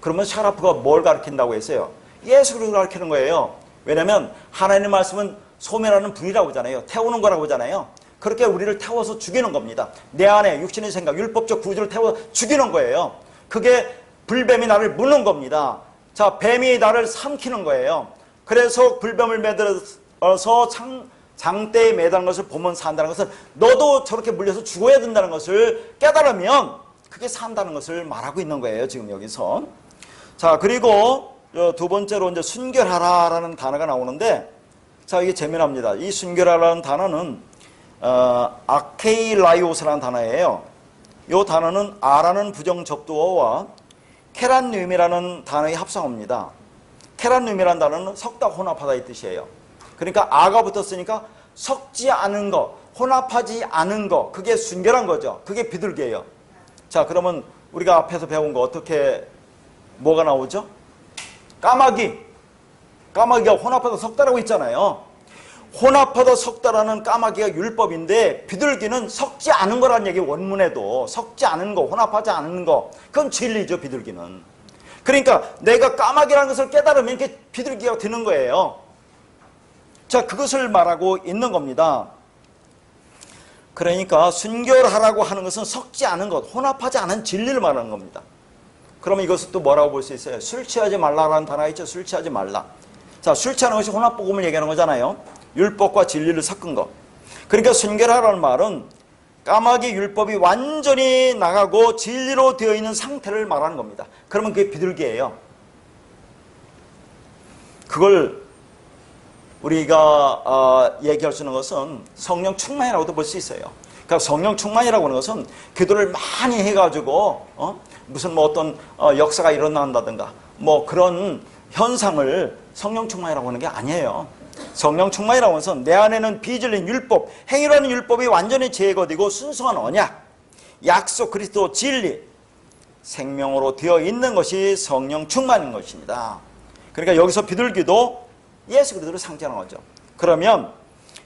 그러면 샤라프가 뭘 가리킨다고 했어요? 예수 그리스도를 가리키는 거예요. 왜냐하면 하나님의 말씀은 소멸하는 불이라고 하잖아요. 태우는 거라고 하잖아요. 그렇게 우리를 태워서 죽이는 겁니다. 내 안에 육신의 생각, 율법적 구조를 태워 죽이는 거예요. 그게 불뱀이 나를 무는 겁니다. 자, 뱀이 나를 삼키는 거예요. 그래서 불뱀을 매달아서 장대에 매다는 것을 보면 산다는 것은 너도 저렇게 물려서 죽어야 된다는 것을 깨달으면 그게 산다는 것을 말하고 있는 거예요. 지금 여기서. 자, 그리고 두 번째로 이제 순결하라라는 단어가 나오는데, 자, 이게 재미납니다. 이 순결하라는 단어는 아케일라이오스라는 단어예요. 이 단어는 아라는 부정접두어와 케란님이라는 단어의 합성어입니다. 케란님이라는 단어는 섞다 혼합하다 이 뜻이에요. 그러니까 아가 붙었으니까 섞지 않은 거, 혼합하지 않은 거, 그게 순결한 거죠. 그게 비둘기예요. 자, 그러면 우리가 앞에서 배운 거 어떻게, 뭐가 나오죠? 까마귀가 혼합하다 섞다라고 있잖아요. 혼합하다 섞다라는 까마귀가 율법인데 비둘기는 섞지 않은 거라는 얘기, 원문에도 섞지 않은 거, 혼합하지 않은 거, 그건 진리죠. 비둘기는 그러니까 내가 까마귀라는 것을 깨달으면 이렇게 비둘기가 되는 거예요. 자, 그것을 말하고 있는 겁니다. 그러니까 순결하라고 하는 것은 섞지 않은 것, 혼합하지 않은 진리를 말하는 겁니다. 그러면 이것을 또 뭐라고 볼 수 있어요? 술 취하지 말라라는 단어가 있죠. 술 취하지 말라. 자, 술 취하는 것이 혼합복음을 얘기하는 거잖아요. 율법과 진리를 섞은 것. 그러니까 순결하라는 말은 까마귀 율법이 완전히 나가고 진리로 되어 있는 상태를 말하는 겁니다. 그러면 그게 비둘기예요. 그걸 우리가 얘기할 수 있는 것은 성령 충만이라고도 볼 수 있어요. 그러니까 성령 충만이라고 하는 것은 기도를 많이 해가지고 무슨 뭐 어떤 역사가 일어난다든가 뭐 그런 현상을 성령 충만이라고 하는 게 아니에요. 성령 충만이라고 하는 것은 내 안에는 비질린 율법, 행위라는 율법이 완전히 제거되고 순수한 언약, 약속, 그리스도, 진리, 생명으로 되어 있는 것이 성령 충만인 것입니다. 그러니까 여기서 비둘기도 예수 그리스도를 상징하는 거죠. 그러면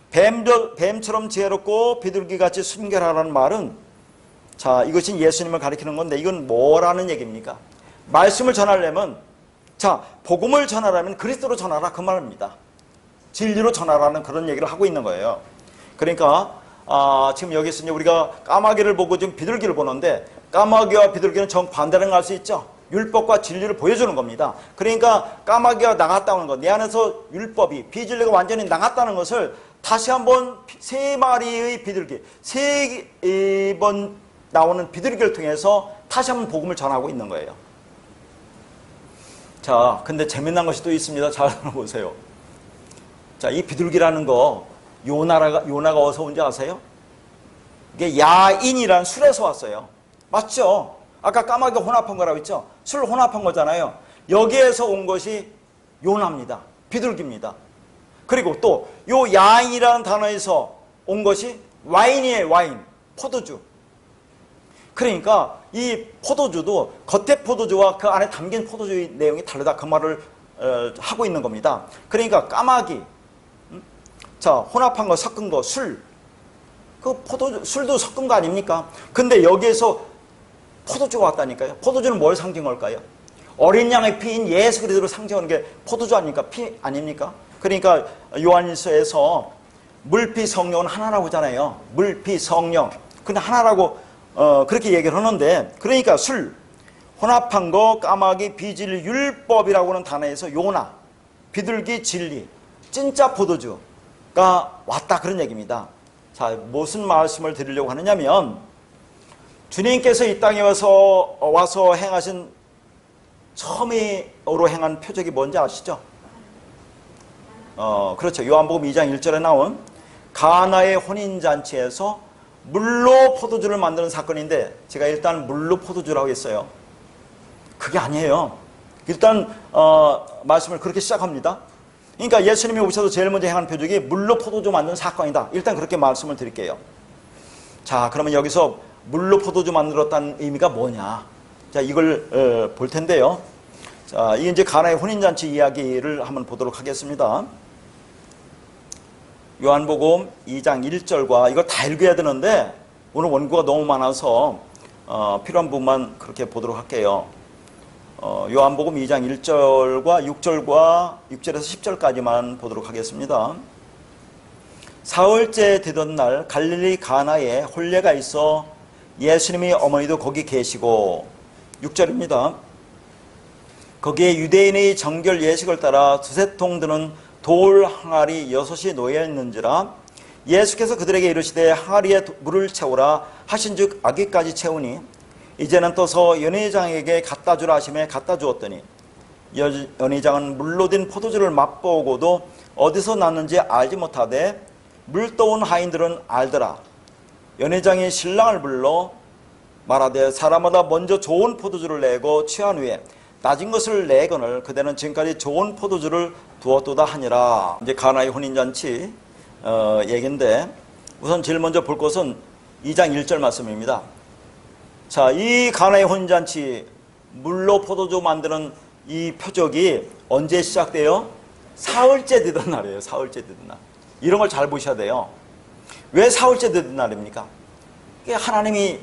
뱀처럼 지혜롭고 비둘기같이 순결하라는 말은, 자, 이것이 예수님을 가리키는 건데 이건 뭐라는 얘기입니까? 말씀을 전하려면, 자, 복음을 전하려면 그리스도로 전하라 그 말입니다. 진리로 전하라는 그런 얘기를 하고 있는 거예요. 그러니까 지금 여기서 이제 우리가 까마귀를 보고 지금 비둘기를 보는데 까마귀와 비둘기는 정반대라는 걸 알 수 있죠. 율법과 진리를 보여주는 겁니다. 그러니까 까마귀가 나갔다는 것, 내 안에서 율법이, 비진리가 완전히 나갔다는 것을 다시 한번 세 마리의 비둘기, 세 번 나오는 비둘기를 통해서 다시 한번 복음을 전하고 있는 거예요. 자, 근데 재미난 것이 또 있습니다. 잘 들어보세요. 자, 이 비둘기라는 거 요나가 어디서 온지 아세요? 이게 야인이라는 술에서 왔어요. 맞죠? 아까 까마귀 혼합한 거라고 했죠? 술 혼합한 거잖아요. 여기에서 온 것이 요나입니다. 비둘기입니다. 그리고 또 요 야인이라는 단어에서 온 것이 와인이에요. 와인, 포도주. 그러니까 이 포도주도 겉에 포도주와 그 안에 담긴 포도주의 내용이 다르다, 그 말을 하고 있는 겁니다. 그러니까 까마귀, 자, 혼합한 거, 섞은 거, 술, 그 포도주, 술도 섞은 거 아닙니까? 근데 여기에서 포도주가 왔다니까요. 포도주는 뭘 상징할까요? 어린 양의 피인 예수 그리스도를 상징하는 게 포도주 아닙니까? 피 아닙니까? 그러니까 요한일서에서 물피 성령은 하나라고 하잖아요. 물피 성령. 근데 하나라고 그렇게 얘기를 하는데, 그러니까 술, 혼합한 거, 까마귀, 비진리, 율법이라고 하는 단어에서 요나, 비둘기, 진리, 진짜 포도주가 왔다, 그런 얘기입니다. 자, 무슨 말씀을 드리려고 하느냐면, 주님께서 이 땅에 와서 행하신 처음으로 행한 표적이 뭔지 아시죠? 그렇죠. 요한복음 2장 1절에 나온 가나의 혼인잔치에서 물로 포도주를 만드는 사건인데, 제가 일단 물로 포도주라고 했어요. 그게 아니에요. 일단 말씀을 그렇게 시작합니다. 그러니까 예수님이 오셔서 제일 먼저 행한 표적이 물로 포도주 만드는 사건이다. 일단 그렇게 말씀을 드릴게요. 자, 그러면 여기서 물로 포도주 만들었다는 의미가 뭐냐? 자, 이걸 볼 텐데요. 자, 이게 이제 가나의 혼인잔치 이야기를 한번 보도록 하겠습니다. 요한복음 2장 1절과, 이걸 다 읽어야 되는데 오늘 원고가 너무 많아서 필요한 부분만 그렇게 보도록 할게요. 요한복음 2장 1절과 6절과 6절에서 10절까지만 보도록 하겠습니다. 사흘째 되던 날 갈릴리 가나에 혼례가 있어 예수님의 어머니도 거기 계시고, 6절입니다. 거기에 유대인의 정결 예식을 따라 두세 통 드는 돌 항아리 6이 놓여 있는지라 예수께서 그들에게 이르시되 항아리에 물을 채우라 하신즉 아기까지 채우니 이제는 떠서 연회장에게 갖다 주라 하시매 갖다 주었더니 연회장은 물로 된 포도주를 맛보고도 어디서 났는지 알지 못하되 물 떠온 하인들은 알더라. 연회장이 신랑을 불러 말하되 사람마다 먼저 좋은 포도주를 내고 취한 후에 낮은 것을 내거늘 그대는 지금까지 좋은 포도주를 두었도다 하니라. 이제 가나의 혼인잔치 얘기인데, 우선 제일 먼저 볼 것은 2장 1절 말씀입니다. 자, 이 가나의 혼인잔치, 물로 포도주 만드는 이 표적이 언제 시작돼요? 사흘째 되던 날이에요. 사흘째 되던 날. 이런 걸 잘 보셔야 돼요. 왜 사흘째 되던 날입니까? 하나님이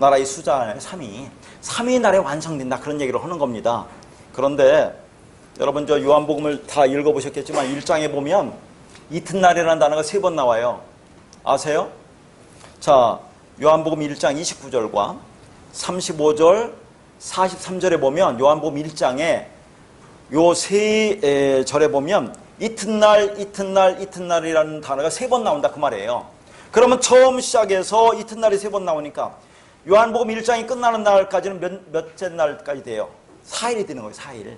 나라의 숫자예요. 3이. 3이 날에 완성된다. 그런 얘기를 하는 겁니다. 그런데 여러분 저 요한복음을 다 읽어보셨겠지만 1장에 보면 이튿날이라는 단어가 3번 나와요. 아세요? 자, 요한복음 1장 29절과 35절, 43절에 보면 요한복음 1장에 요 세 절에 보면 이튿날, 이튿날, 이튿날이라는 단어가 3번 나온다 그 말이에요. 그러면 처음 시작해서 이튿날이 3번 나오니까 요한복음 1장이 끝나는 날까지는 몇째 날까지 돼요? 4일이 되는 거예요. 4일.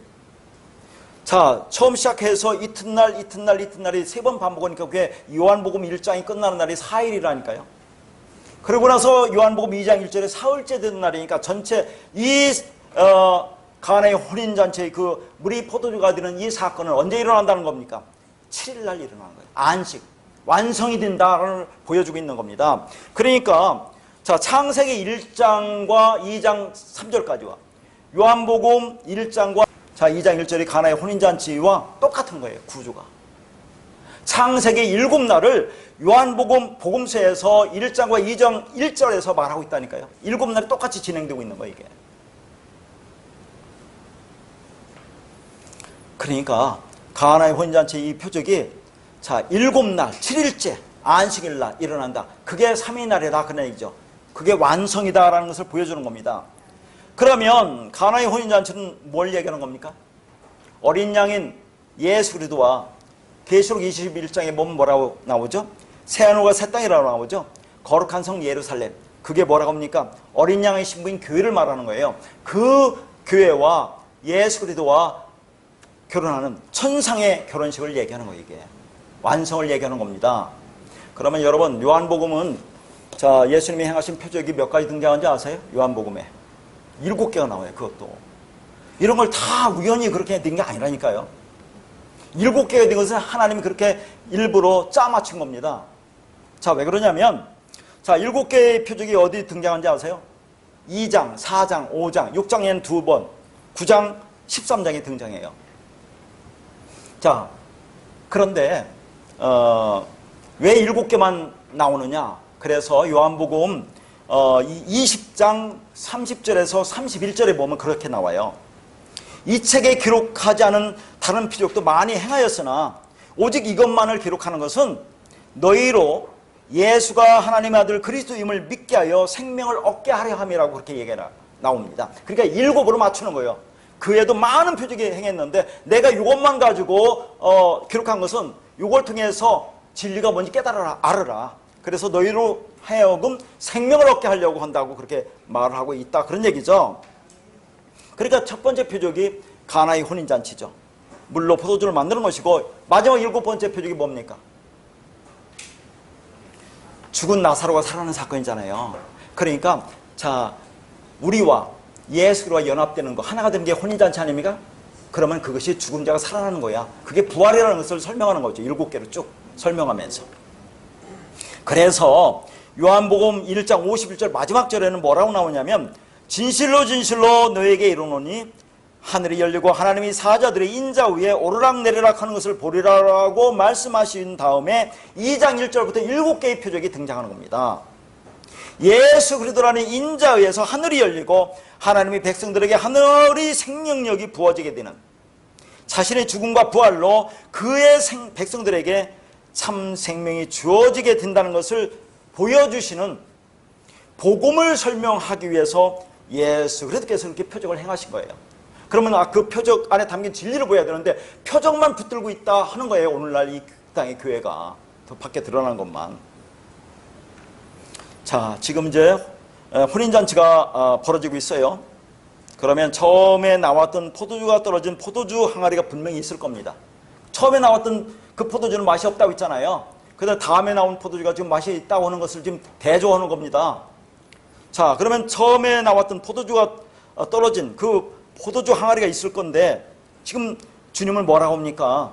자, 처음 시작해서 이튿날, 이튿날, 이튿날이 3번 반복하니까 그게 요한복음 1장이 끝나는 날이 4일이라니까요. 그러고 나서 요한복음 2장 1절에 사흘째 되는 날이니까 전체 가나의 혼인잔치의 그 물이 포도주가 되는 이 사건은 언제 일어난다는 겁니까? 7일날 일어나는 거예요. 안식, 완성이 된다를 보여주고 있는 겁니다. 그러니까 자, 창세기 1장과 2장 3절까지와 요한복음 1장과 자, 2장 1절이 가나의 혼인잔치와 똑같은 거예요. 구조가. 창세기 7날을 요한복음 복음서에서 1장과 2장 1절에서 말하고 있다니까요. 7날이 똑같이 진행되고 있는 거예요. 이게. 그러니까 가나의 혼인잔치 이 표적이 자 7날 7일째 안식일날 일어난다. 그게 3일 날이다 그런 얘기죠. 그게 완성이다라는 것을 보여주는 겁니다. 그러면 가나의 혼인잔치는 뭘 얘기하는 겁니까? 어린 양인 예수 그리스도와 계시록 21장에 보면 뭐라고 나오죠? 새하늘과 새 땅이라고 나오죠? 거룩한 성 예루살렘. 그게 뭐라고 합니까? 어린 양의 신부인 교회를 말하는 거예요. 그 교회와 예수 그리스도와 결혼하는 천상의 결혼식을 얘기하는 거예요. 이게 완성을 얘기하는 겁니다. 그러면 여러분 요한복음은 자 예수님이 행하신 표적이 몇 가지 등장한지 아세요? 요한복음에 7개가 나와요. 그것도 이런 걸 다 우연히 그렇게 된 게 아니라니까요. 7개가 된 것은 하나님이 그렇게 일부러 짜맞춘 겁니다. 자, 왜 그러냐면 자 7개의 표적이 어디 등장한지 아세요? 2장, 4장, 5장, 6장에는 2번, 9장, 13장에 등장해요. 자, 그런데 왜 7개만 나오느냐? 그래서 요한복음 20장 30절에서 31절에 보면 그렇게 나와요. 이 책에 기록하지 않은 다른 표적도 많이 행하였으나 오직 이것만을 기록하는 것은 너희로 예수가 하나님의 아들 그리스도임을 믿게 하여 생명을 얻게 하려 함이라고 그렇게 얘기가 나옵니다. 그러니까 7으로 맞추는 거예요. 그 외에도 많은 표적이 행했는데 내가 이것만 가지고 기록한 것은 이걸 통해서 진리가 뭔지 깨달아라, 알아라. 그래서 너희로 하여금 생명을 얻게 하려고 한다고 그렇게 말을 하고 있다. 그런 얘기죠. 그러니까 첫 번째 표적이 가나의 혼인잔치죠. 물로 포도주를 만드는 것이고 마지막 7번째 표적이 뭡니까? 죽은 나사로가 살아나는 사건이잖아요. 그러니까 자 우리와 예수와 연합되는 거 하나가 되는 게 혼인잔치 아닙니까? 그러면 그것이 죽은 자가 살아나는 거야. 그게 부활이라는 것을 설명하는 거죠. 7개로 쭉 설명하면서. 그래서 요한복음 1장 51절 마지막 절에는 뭐라고 나오냐면 진실로 진실로 너에게 이르노니 하늘이 열리고 하나님이 사자들의 인자 위에 오르락내리락 하는 것을 보리라고 말씀하신 다음에 2장 1절부터 7개의 표적이 등장하는 겁니다. 예수 그리스도라는 인자에 의해서 하늘이 열리고 하나님이 백성들에게 하늘의 생명력이 부어지게 되는 자신의 죽음과 부활로 그의 백성들에게 참 생명이 주어지게 된다는 것을 보여주시는 복음을 설명하기 위해서 예수 그리스도께서 그렇게 표적을 행하신 거예요. 그러면 그 표적 안에 담긴 진리를 보여야 되는데 표적만 붙들고 있다 하는 거예요. 오늘날 이 땅의 교회가 더 밖에 드러난 것만. 자, 지금 이제 혼인잔치가 벌어지고 있어요. 그러면 처음에 나왔던 포도주가 떨어진 포도주 항아리가 분명히 있을 겁니다. 처음에 나왔던 그 포도주는 맛이 없다고 했잖아요. 그다음 다음에 나온 포도주가 지금 맛이 있다고 하는 것을 지금 대조하는 겁니다. 자, 그러면 처음에 나왔던 포도주가 떨어진 그 포도주 항아리가 있을 건데 지금 주님을 뭐라고 합니까?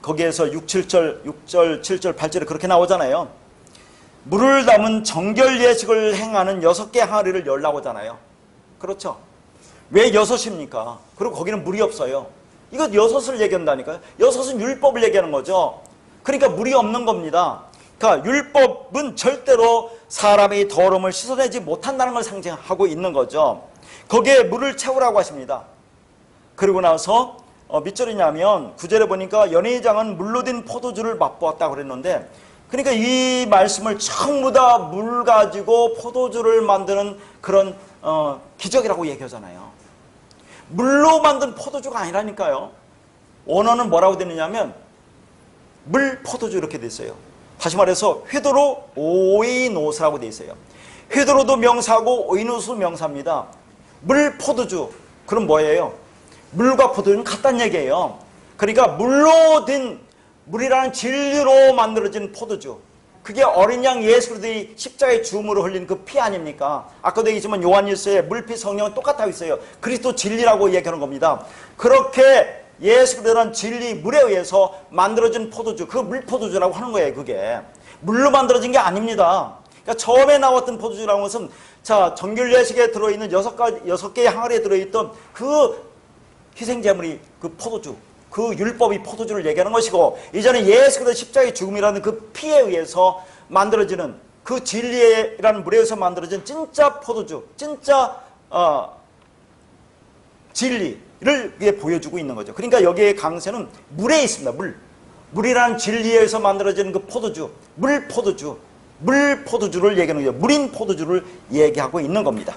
거기에서 6, 7절, 8절에 그렇게 나오잖아요. 물을 담은 정결 예식을 행하는 6개 항아리를 열라고 하잖아요. 그렇죠? 왜 6입니까? 그리고 거기는 물이 없어요. 이거 6을 얘기한다니까요. 6은 율법을 얘기하는 거죠. 그러니까 물이 없는 겁니다. 그러니까 율법은 절대로 사람이 더러움을 씻어내지 못한다는 걸 상징하고 있는 거죠. 거기에 물을 채우라고 하십니다. 그리고 나서 밑절이냐면 9절에 보니까 연회장은 물로 된 포도주를 맛보았다고 그랬는데, 그러니까 이 말씀을 전부 다 물 가지고 포도주를 만드는 그런 기적이라고 얘기하잖아요. 물로 만든 포도주가 아니라니까요. 원어는 뭐라고 되느냐면 물 포도주 이렇게 돼 있어요. 다시 말해서 회도로 오이노스라고 돼 있어요. 회도로도 명사고 오이노스 명사입니다. 물 포도주, 그럼 뭐예요? 물과 포도주는 같다는 얘기예요. 그러니까 물로 된, 물이라는 진리로 만들어진 포도주, 그게 어린 양 예수 그리스도의 십자가의 죽음으로 흘린 그 피 아닙니까? 아까도 얘기했지만 요한일서에 물피 성령은 똑같아 있어요. 그리스도 진리라고 얘기하는 겁니다. 그렇게 예수 그리스도는 진리 물에 의해서 만들어진 포도주, 그 물포도주라고 하는 거예요. 그게 물로 만들어진 게 아닙니다. 그러니까 처음에 나왔던 포도주라는 것은, 자, 정결 예식에 들어있는 6개의 항아리에 들어있던 그 희생제물이 그 포도주, 그 율법이 포도주를 얘기하는 것이고, 이제는 예수 그리스도의 십자가의 죽음이라는 그 피에 의해서 만들어지는 그 진리라는 물에 의해서 만들어진 진짜 포도주, 진짜 진리를 보여주고 있는 거죠. 그러니까 여기에 강세는 물에 있습니다. 물이라는 진리에 의해서 만들어지는 그 포도주, 물포도주를 얘기하는 거죠. 물인 포도주를 얘기하고 있는 겁니다.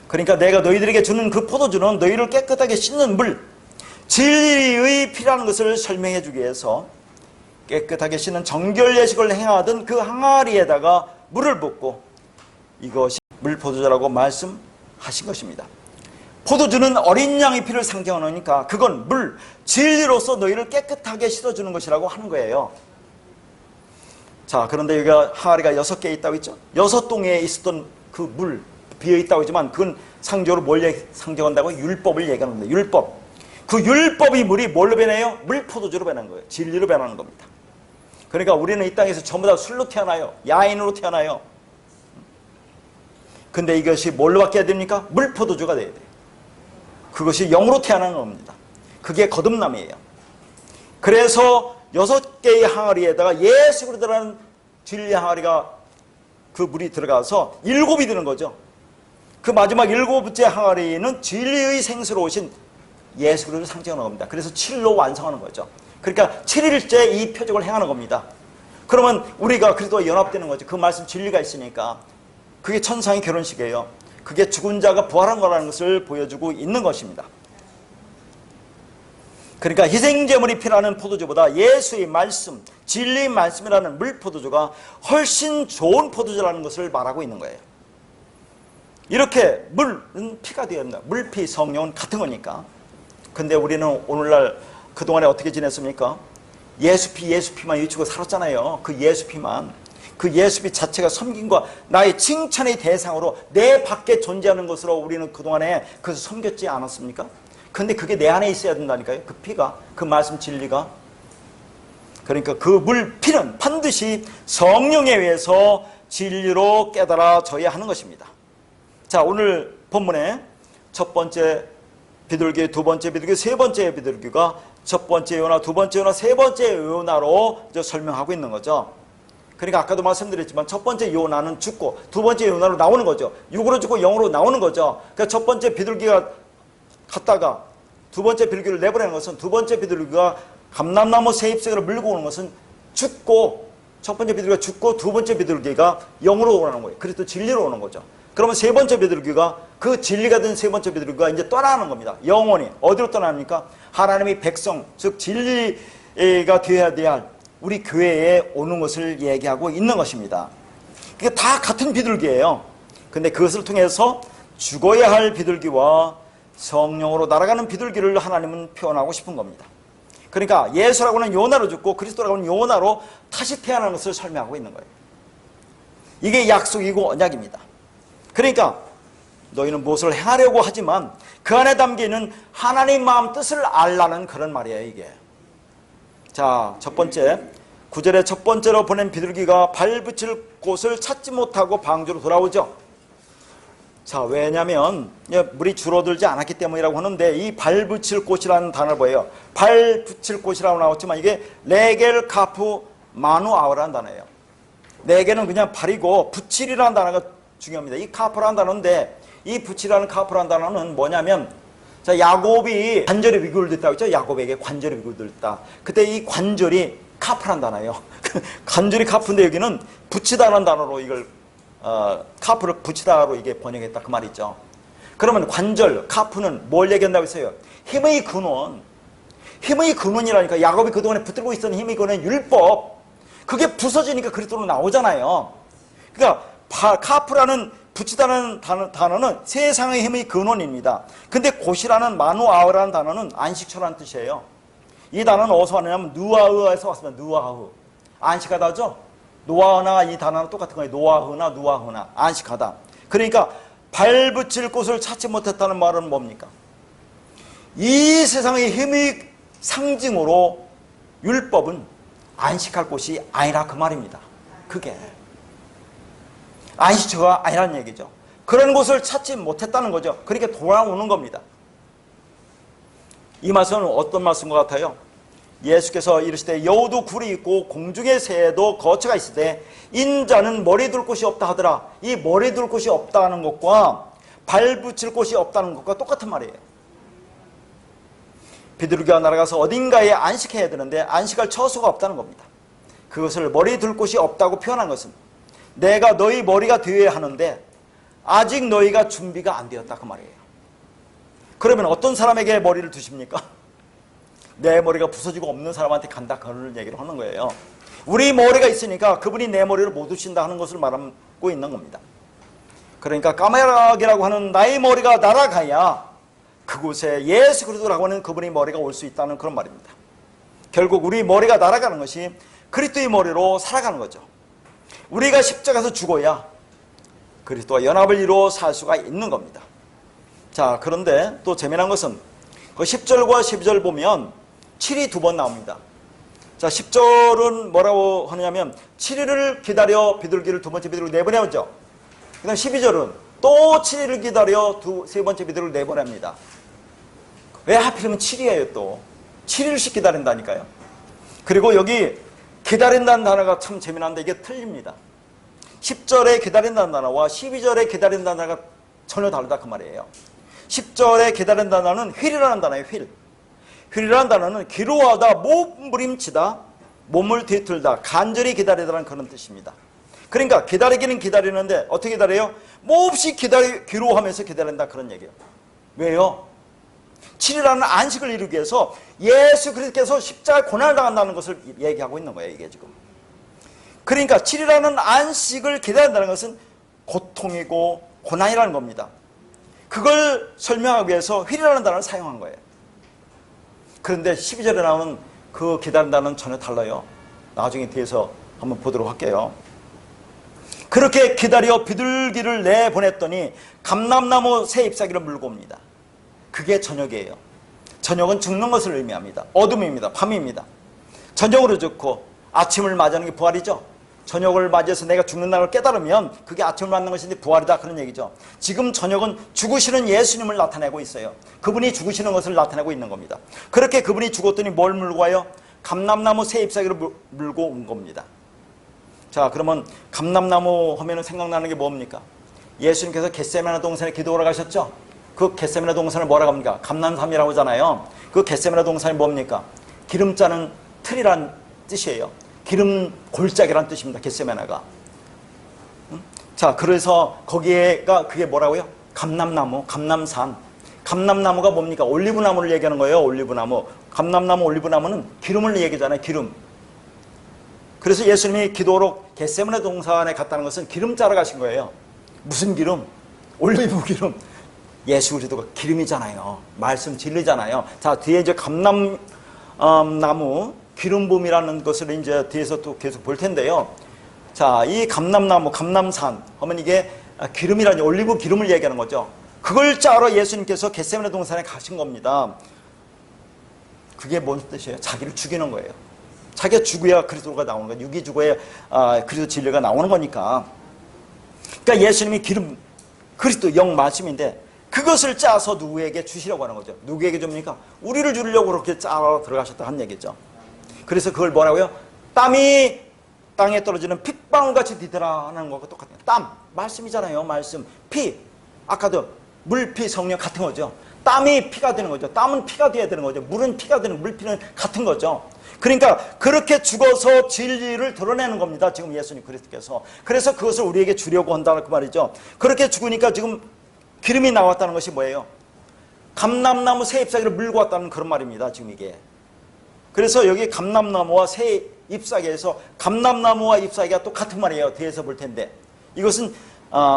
그러니까 내가 너희들에게 주는 그 포도주는 너희를 깨끗하게 씻는 물, 진리의 피라는 것을 설명해 주기 위해서 깨끗하게 씻는 정결 예식을 행하던 그 항아리에다가 물을 붓고 이것이 물포도주라고 말씀하신 것입니다. 포도주는 어린 양의 피를 상징하니까 그건 물, 진리로서 너희를 깨끗하게 씻어주는 것이라고 하는 거예요. 자, 그런데 여기가 항아리가 6개 있다고 했죠. 6동에 있었던 그 물, 비어있다고 했지만 그건 상징으로 뭘 상징한다고? 율법을 얘기하는 겁니다. 율법. 그 율법이 물이 뭘로 변해요? 물포도주로 변하는 거예요. 진리로 변하는 겁니다. 그러니까 우리는 이 땅에서 전부 다 술로 태어나요. 야인으로 태어나요. 근데 이것이 뭘로 바뀌어야 됩니까? 물포도주가 돼야 돼요. 그것이 영으로 태어나는 겁니다. 그게 거듭남이에요. 그래서 6개의 항아리에다가 예수 그리스도라는 진리 항아리가 그 물이 들어가서 7이 되는 거죠. 그 마지막 7번째 항아리는 진리의 생수로 오신 예수 그리스도를 상징하는 겁니다. 그래서 7로 완성하는 거죠. 그러니까 7일째 이 표적을 행하는 겁니다. 그러면 우리가 그리스도와 연합되는 거죠. 그 말씀 진리가 있으니까. 그게 천상의 결혼식이에요. 그게 죽은 자가 부활한 거라는 것을 보여주고 있는 것입니다. 그러니까 희생제물이 필요한 포도주보다 예수의 말씀, 진리의 말씀이라는 물포도주가 훨씬 좋은 포도주라는 것을 말하고 있는 거예요. 이렇게 물은 피가 되어야 합니다. 물피, 성령은 같은 거니까. 근데 우리는 오늘날 그동안에 어떻게 지냈습니까? 예수피만 외치고 살았잖아요. 그 예수피만. 그 예수피 자체가 섬김과 나의 칭찬의 대상으로 내 밖에 존재하는 것으로 우리는 그동안에 그것을 섬겼지 않았습니까? 근데 그게 내 안에 있어야 된다니까요. 그 피가, 그 말씀 진리가. 그러니까 그 물피는 반드시 성령에 의해서 진리로 깨달아져야 하는 것입니다. 자, 오늘 본문에 첫 번째 비둘기, 두 번째 비둘기, 세 번째 비둘기가 첫 번째 요나, 두 번째 요나, 세 번째 요나로 설명하고 있는 거죠. 그러니까 아까도 말씀드렸지만 첫 번째 요나는 죽고 두 번째 요나로 나오는 거죠. 6으로 죽고 0으로 나오는 거죠. 그러니까 첫 번째 비둘기가 갔다가 두 번째 비둘기를 내보내는 것은, 두 번째 비둘기가 감람나무 새 잎새를 물고 오는 것은 죽고, 첫 번째 비둘기가 죽고 두 번째 비둘기가 0으로 오는 거예요. 그래서 진리로 오는 거죠. 그러면 세 번째 비둘기가, 그 진리가 된 세 번째 비둘기가 이제 떠나는 겁니다. 영원히. 어디로 떠납니까? 하나님의 백성, 즉 진리가 되어야 될 우리 교회에 오는 것을 얘기하고 있는 것입니다. 그게 다 같은 비둘기예요. 근데 그것을 통해서 죽어야 할 비둘기와 성령으로 날아가는 비둘기를 하나님은 표현하고 싶은 겁니다. 그러니까 예수라고는 요나로 죽고 그리스도라고는 요나로 다시 태어나는 것을 설명하고 있는 거예요. 이게 약속이고 언약입니다. 그러니까 너희는 무엇을 행하려고 하지만 그 안에 담기는 하나님 마음 뜻을 알라는 그런 말이에요, 이게. 자, 첫 번째, 9절에 첫 번째로 보낸 비둘기가 발 붙일 곳을 찾지 못하고 방주로 돌아오죠. 자, 왜냐하면 물이 줄어들지 않았기 때문이라고 하는데, 이 발 붙일 곳이라는 단어를 보여요. 발 붙일 곳이라고 나왔지만 이게 레겔 카프 마누아우라는 단어예요. 내게는 그냥 발이고 붙이리라는 단어가 중요합니다. 이 카프라는 단어인데 이 붙이라는 카프라는 단어는 뭐냐면 자, 야곱이 관절에 위골 됐다고 했죠. 야곱에게 관절에 위골 됐다. 그때 이 관절이 카프라는 단어예요. 관절이 카프인데 여기는 붙이다라는 단어로 이걸 카프를 붙이다로 이게 번역했다 그 말이죠. 그러면 관절, 카프는 뭘 얘기한다고 했어요? 힘의 근원. 힘의 근원이라니까 야곱이 그동안에 붙들고 있었던 힘의 근원은 율법. 그게 부서지니까 그리스도로 나오잖아요. 그러니까 카프라는 붙이다는 단어는 세상의 힘의 근원입니다. 근데 곧이라는 마누아흐라는 단어는 안식처라는 뜻이에요. 이 단어는 어디서 왔냐면 누아흐에서 왔습니다. 누아흐. 안식하다죠? 노아나 이 단어는 똑같은 거예요. 노아흐나 누아흐나 안식하다. 그러니까 발 붙일 곳을 찾지 못했다는 말은 뭡니까? 이 세상의 힘의 상징으로 율법은 안식할 곳이 아니라 그 말입니다. 그게 안식처가 아니라는 얘기죠. 그런 곳을 찾지 못했다는 거죠. 그러니까 돌아오는 겁니다. 이 말씀은 어떤 말씀과 같아요? 예수께서 이르시되 여우도 굴이 있고 공중의 새에도 거처가 있을 때 인자는 머리 둘 곳이 없다 하더라. 이 머리 둘 곳이 없다는 것과 발 붙일 곳이 없다는 것과 똑같은 말이에요. 비둘기가 날아가서 어딘가에 안식해야 되는데 안식할 처소가 없다는 겁니다. 그것을 머리 둘 곳이 없다고 표현한 것은 내가 너희 머리가 되어야 하는데 아직 너희가 준비가 안 되었다 그 말이에요. 그러면 어떤 사람에게 머리를 두십니까? 내 머리가 부서지고 없는 사람한테 간다 그런 얘기를 하는 거예요. 우리 머리가 있으니까 그분이 내 머리를 못 두신다 하는 것을 말하고 있는 겁니다. 그러니까 까메라기라고 하는 나의 머리가 날아가야 그곳에 예수 그리스도라고 하는 그분의 머리가 올 수 있다는 그런 말입니다. 결국 우리 머리가 날아가는 것이 그리스도의 머리로 살아가는 거죠. 우리가 십자가에서 죽어야 그리스도와 연합을 이루어 살 수가 있는 겁니다. 자, 그런데 또 재미난 것은 그 10절과 12절 보면 7이 두 번 나옵니다. 자, 10절은 뭐라고 하느냐면 7일을 기다려 비둘기를 두 번째 비둘기를 내보내죠. 그 다음 12절은 또 7일을 기다려 세 번째 비둘기를 내보냅니다. 왜 하필이면 7이에요 또. 7일씩 기다린다니까요. 그리고 여기 기다린다는 단어가 참 재미난데 이게 틀립니다. 10절에 기다린다는 단어와 12절에 기다린다는 단어가 전혀 다르다 그 말이에요. 10절에 기다린다는 단어는 휠이라는 단어예요. 휠이라는 단어는 기로하다, 몸부림치다, 몸을 뒤틀다, 간절히 기다리다라는 그런 뜻입니다. 그러니까 기다리기는 기다리는데 어떻게 기다려요? 몹시 기로하면서 기다린다 그런 얘기예요. 왜요? 7일이라는 안식을 이루기 위해서 예수 그리스도께서 십자가 고난을 당한다는 것을 얘기하고 있는 거예요. 이게 지금. 그러니까 7일이라는 안식을 기다린다는 것은 고통이고 고난이라는 겁니다. 그걸 설명하기 위해서 휠이라는 단어를 사용한 거예요. 그런데 12절에 나오는 그 기다린다는 전혀 달라요. 나중에 뒤에서 한번 보도록 할게요. 그렇게 기다려 비둘기를 내보냈더니 감람나무 새 잎사귀를 물고 옵니다. 그게 저녁이에요. 저녁은 죽는 것을 의미합니다. 어둠입니다. 밤입니다. 저녁으로 죽고 아침을 맞이하는 게 부활이죠. 저녁을 맞이해서 내가 죽는다는 걸 깨달으면 그게 아침을 맞는 것인데 부활이다 그런 얘기죠. 지금 저녁은 죽으시는 예수님을 나타내고 있어요. 그분이 죽으시는 것을 나타내고 있는 겁니다. 그렇게 그분이 죽었더니 뭘 물고 와요? 감람나무 새 잎사귀를 물고 온 겁니다. 자, 그러면 감람나무 하면 생각나는 게 뭡니까? 예수님께서 겟세마네 동산에 기도하러 가셨죠? 그 겟세마네 동산을 뭐라고 합니까? 감람산이라고 하잖아요. 그 겟세마네 동산이 뭡니까? 기름 짜는 틀이란 뜻이에요. 기름 골짜기란 뜻입니다. 겟세마네가. 자, 그래서 거기에가 그게 뭐라고요? 감람나무, 감람산. 감람나무가 뭡니까? 올리브나무를 얘기하는 거예요. 올리브나무. 감람나무, 올리브나무는 기름을 얘기하잖아요. 기름. 그래서 예수님이 기도로 겟세마네 동산에 갔다는 것은 기름 짜러 가신 거예요. 무슨 기름? 올리브 기름. 예수 그리스도가 기름이잖아요. 말씀 진리잖아요. 자, 뒤에 이제 감람나무 기름붐이라는 것을 이제 뒤에서 또 계속 볼 텐데요. 자, 이 감람나무, 감람산 하면 이게 기름이라는 올리브 기름을 얘기하는 거죠. 그걸 짜러 예수님께서 겟세마네 동산에 가신 겁니다. 그게 뭔 뜻이에요? 자기를 죽이는 거예요. 자기가 죽어야 그리스도가 나오는 거예요. 육이 죽어야 그리스도 진리가 나오는 거니까. 그러니까 예수님이 기름, 그리스도 영 말씀인데 그것을 짜서 누구에게 주시려고 하는 거죠. 누구에게 줍니까? 우리를 주려고 그렇게 짜러 들어가셨다 한 얘기죠. 그래서 그걸 뭐라고요? 땀이 땅에 떨어지는 핏방울같이 디더라 하는 것과 똑같아요. 땀, 말씀이잖아요. 말씀, 피. 아까도 물, 피, 성령 같은 거죠. 땀이 피가 되는 거죠. 땀은 피가 돼야 되는 거죠. 물은 피가 되는, 물피는 같은 거죠. 그러니까 그렇게 죽어서 진리를 드러내는 겁니다. 지금 예수님 그리스도께서. 그래서 그것을 우리에게 주려고 한다는 그 말이죠. 그렇게 죽으니까 지금 기름이 나왔다는 것이 뭐예요? 감람나무 새 잎사귀를 물고 왔다는 그런 말입니다. 지금 이게. 그래서 여기 감람나무와 새 잎사귀에서 감람나무와 잎사귀가 또 같은 말이에요. 뒤에서 볼 텐데. 이것은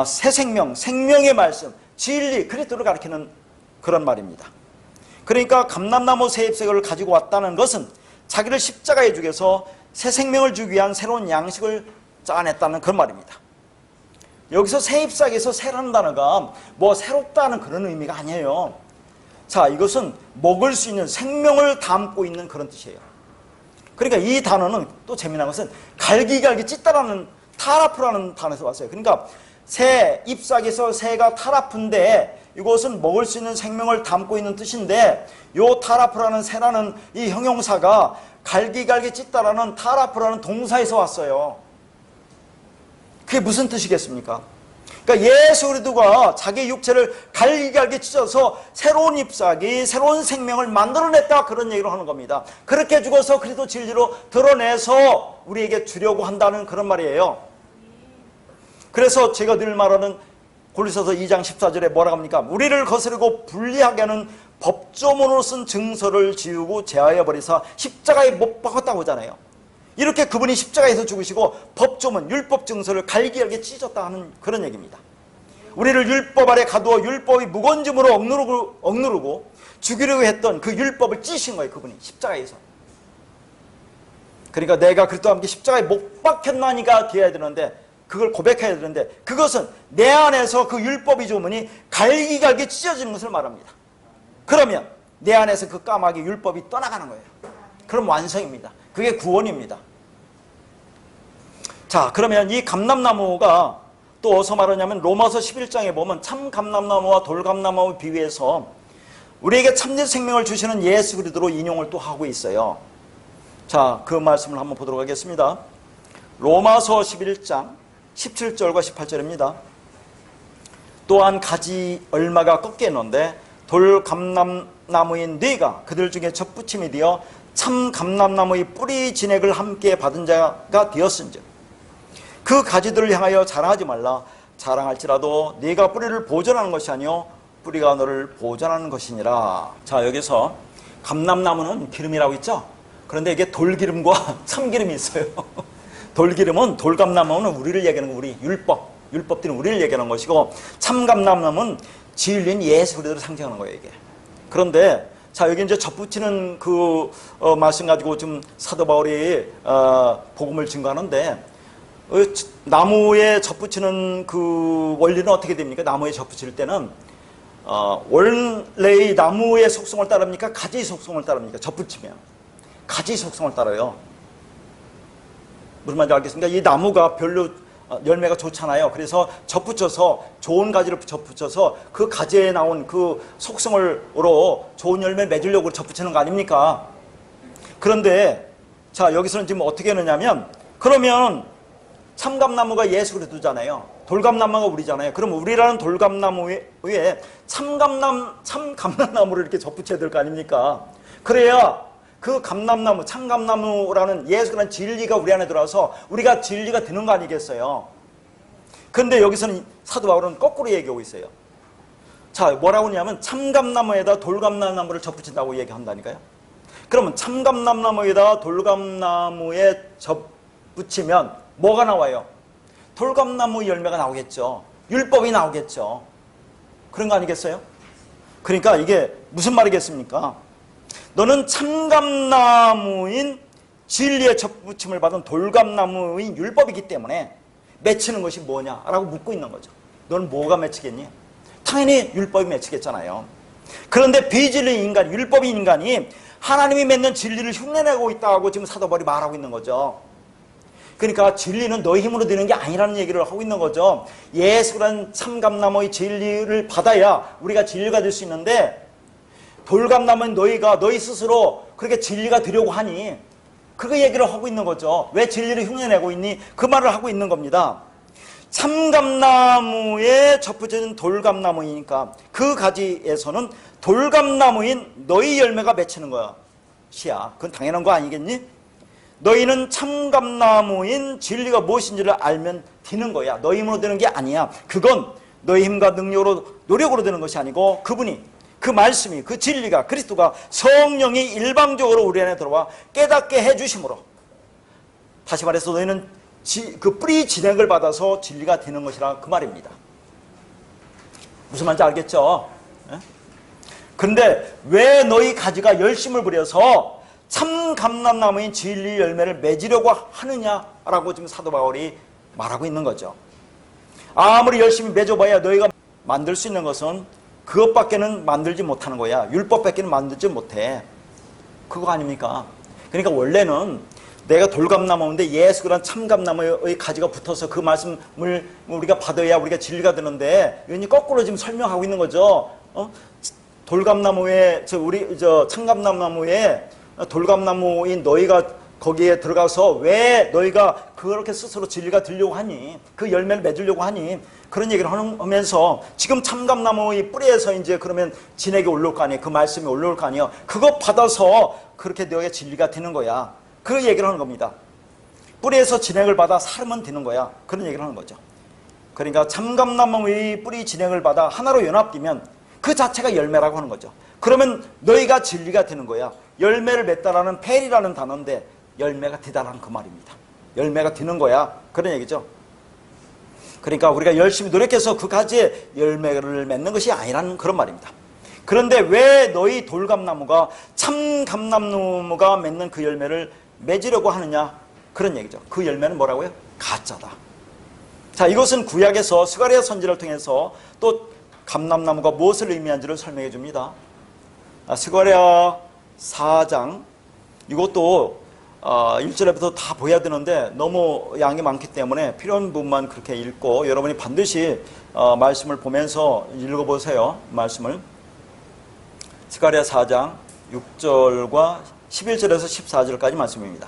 새 생명, 생명의 말씀, 진리, 그리스도를 가리키는 그런 말입니다. 그러니까 감람나무 새 잎사귀를 가지고 왔다는 것은 자기를 십자가에 죽여서 새 생명을 주기 위한 새로운 양식을 짜냈다는 그런 말입니다. 여기서 새 잎사귀에서 새라는 단어가 뭐 새롭다는 그런 의미가 아니에요. 자, 이것은 먹을 수 있는 생명을 담고 있는 그런 뜻이에요. 그러니까 이 단어는 또 재미난 것은 갈기갈기 찢다라는 타라프라는 단어에서 왔어요. 그러니까 새 잎사귀에서 새가 타라프인데 이것은 먹을 수 있는 생명을 담고 있는 뜻인데 요 타라프라는 새라는 이 형용사가 갈기갈기 찢다라는 타라프라는 동사에서 왔어요. 그게 무슨 뜻이겠습니까? 그러니까 예수 그리스도가 자기 육체를 갈기갈기 찢어서 새로운 잎사귀, 새로운 생명을 만들어냈다 그런 얘기를 하는 겁니다. 그렇게 죽어서 그리스도 진리로 드러내서 우리에게 주려고 한다는 그런 말이에요. 그래서 제가 늘 말하는 골로새서 2장 14절에 뭐라고 합니까? 우리를 거스르고 불리하게 하는 법조문으로 쓴 증서를 지우고 제하여 버리사 십자가에 못 박았다고 하잖아요. 이렇게 그분이 십자가에서 죽으시고 법조문, 율법 증서를 갈기갈기 찢었다 하는 그런 얘기입니다. 우리를 율법 아래 가두어 율법이 무거운 짐으로 억누르고 죽이려고 했던 그 율법을 찢으신 거예요. 그분이 십자가에서. 그러니까 내가 그리스도와 함께 십자가에 못 박혔나니가 되어야 되는데 그걸 고백해야 되는데 그것은 내 안에서 그 율법이 조문이 갈기갈기 찢어지는 것을 말합니다. 그러면 내 안에서 그 까마귀 율법이 떠나가는 거예요. 그럼 완성입니다. 그게 구원입니다. 자, 그러면 이 감람나무가 또 어디서 말하냐면 로마서 11장에 보면 참 감람나무와 돌감나무와 비유해서 우리에게 참된 생명을 주시는 예수 그리스도로 인용을 또 하고 있어요. 자, 그 말씀을 한번 보도록 하겠습니다. 로마서 11장 17절과 18절입니다. 또한 가지 얼마가 꺾였는데 돌감람나무인 네가 그들 중에 접붙임이 되어 참 감람나무의 뿌리 진액을 함께 받은 자가 되었은즉 그 가지들을 향하여 자랑하지 말라. 자랑할지라도 네가 뿌리를 보존하는 것이 아니요 뿌리가 너를 보존하는 것이니라. 자, 여기서 감람나무는 기름이라고 있죠. 그런데 이게 돌기름과 참기름이 있어요. 돌기름은, 돌감나무는 우리를 얘기하는 거, 우리 율법들은 우리를 얘기하는 것이고 참감람나무는 진리인 예수 그리스도를 상징하는 거예요, 이게. 그런데 자, 여기 이제 접붙이는 그 말씀 가지고 좀 사도 바울이 복음을 증거하는데 나무에 접붙이는 그 원리는 어떻게 됩니까? 나무에 접붙일 때는 원래의 나무의 속성을 따릅니까? 가지 속성을 따릅니까? 접붙이면 가지 속성을 따라요. 무슨 말인지 알겠습니까? 이 나무가 별로 열매가 좋잖아요. 그래서 접붙여서 좋은 가지를 접붙여서 그 가지에 나온 그 속성으로 좋은 열매 맺으려고 접붙이는 거 아닙니까? 그런데 자, 여기서는 지금 어떻게 하느냐면 그러면 참감나무가 예수 그리스도잖아요. 돌감나무가 우리잖아요. 그럼 우리라는 돌감나무 위에 참감람나무를 이렇게 접붙여야 될 거 아닙니까? 그래야 그 감람나무, 참감나무라는 예수라는 진리가 우리 안에 들어와서 우리가 진리가 되는 거 아니겠어요? 그런데 여기서는 사도 바울은 거꾸로 얘기하고 있어요. 자, 뭐라고 하냐면 참감나무에다 돌감나무를 접붙인다고 얘기한다니까요. 그러면 참감나무에다 돌감나무에 접붙이면 뭐가 나와요? 돌감나무 열매가 나오겠죠. 율법이 나오겠죠. 그런 거 아니겠어요? 그러니까 이게 무슨 말이겠습니까? 너는 참감나무인 진리의 접붙임을 받은 돌감나무인 율법이기 때문에 맺히는 것이 뭐냐라고 묻고 있는 거죠. 너는 뭐가 맺히겠니? 당연히 율법이 맺히겠잖아요. 그런데 비진리인 인간, 율법인 인간이 하나님이 맺는 진리를 흉내내고 있다고 지금 사도 바울이 말하고 있는 거죠. 그러니까 진리는 너희 힘으로 되는 게 아니라는 얘기를 하고 있는 거죠. 예수라는 참감나무의 진리를 받아야 우리가 진리가 될 수 있는데 돌감나무는 너희 스스로 그렇게 진리가 되려고 하니 그거 얘기를 하고 있는 거죠. 왜 진리를 흉내내고 있니? 그 말을 하고 있는 겁니다. 참감나무에 접붙여진 돌감나무이니까 그 가지에서는 돌감나무인 너희 열매가 맺히는 거야. 시야. 그건 당연한 거 아니겠니? 너희는 참감나무인 진리가 무엇인지를 알면 되는 거야. 너희 힘으로 되는 게 아니야. 그건 너희 힘과 능력으로 노력으로 되는 것이 아니고 그분이 그 말씀이 그 진리가 그리스도가 성령이 일방적으로 우리 안에 들어와 깨닫게 해주심으로 다시 말해서 너희는 그 뿌리 진행을 받아서 진리가 되는 것이라 그 말입니다. 무슨 말인지 알겠죠? 그런데 왜 너희 가지가 열심을 부려서 참 감람나무인 진리 열매를 맺으려고 하느냐라고 지금 사도 바울이 말하고 있는 거죠. 아무리 열심히 맺어봐야 너희가 만들 수 있는 것은 그것밖에는 만들지 못하는 거야. 율법밖에는 만들지 못해. 그거 아닙니까? 그러니까 원래는 내가 돌감나무인데 예수 그런 참감나무의 가지가 붙어서 그 말씀을 우리가 받아야 우리가 진리가 되는데 이건 거꾸로 지금 설명하고 있는 거죠. 돌감나무에 참감나무에 돌감나무인 너희가 거기에 들어가서 왜 너희가 그렇게 스스로 진리가 되려고 하니? 그 열매를 맺으려고 하니? 그런 얘기를 하면서 지금 참감나무의 뿌리에서 이제 그러면 진에게 올라올 거 아니에요? 그 말씀이 올라올 거 아니에요? 그거 받아서 그렇게 너희가 진리가 되는 거야. 그 얘기를 하는 겁니다. 뿌리에서 진액을 받아 삶은 되는 거야. 그런 얘기를 하는 거죠. 그러니까 참감나무의 뿌리 진액을 받아 하나로 연합되면 그 자체가 열매라고 하는 거죠. 그러면 너희가 진리가 되는 거야. 열매를 맺다라는 펠이라는 단어인데 열매가 되다라는 그 말입니다. 열매가 되는 거야. 그런 얘기죠. 그러니까 우리가 열심히 노력해서 그 가지에 열매를 맺는 것이 아니라는 그런 말입니다. 그런데 왜 너희 돌감나무가 참감나무가 맺는 그 열매를 맺으려고 하느냐? 그런 얘기죠. 그 열매는 뭐라고요? 가짜다. 자, 이것은 구약에서 스가랴 선지를 통해서 또 감람나무가 무엇을 의미하는지를 설명해 줍니다. 스가랴 4장 이것도 1절부터 다 보여야 되는데 너무 양이 많기 때문에 필요한 부분만 그렇게 읽고 여러분이 반드시 말씀을 보면서 읽어보세요. 말씀을 스가랴 4장 6절과 11절에서 14절까지 말씀입니다.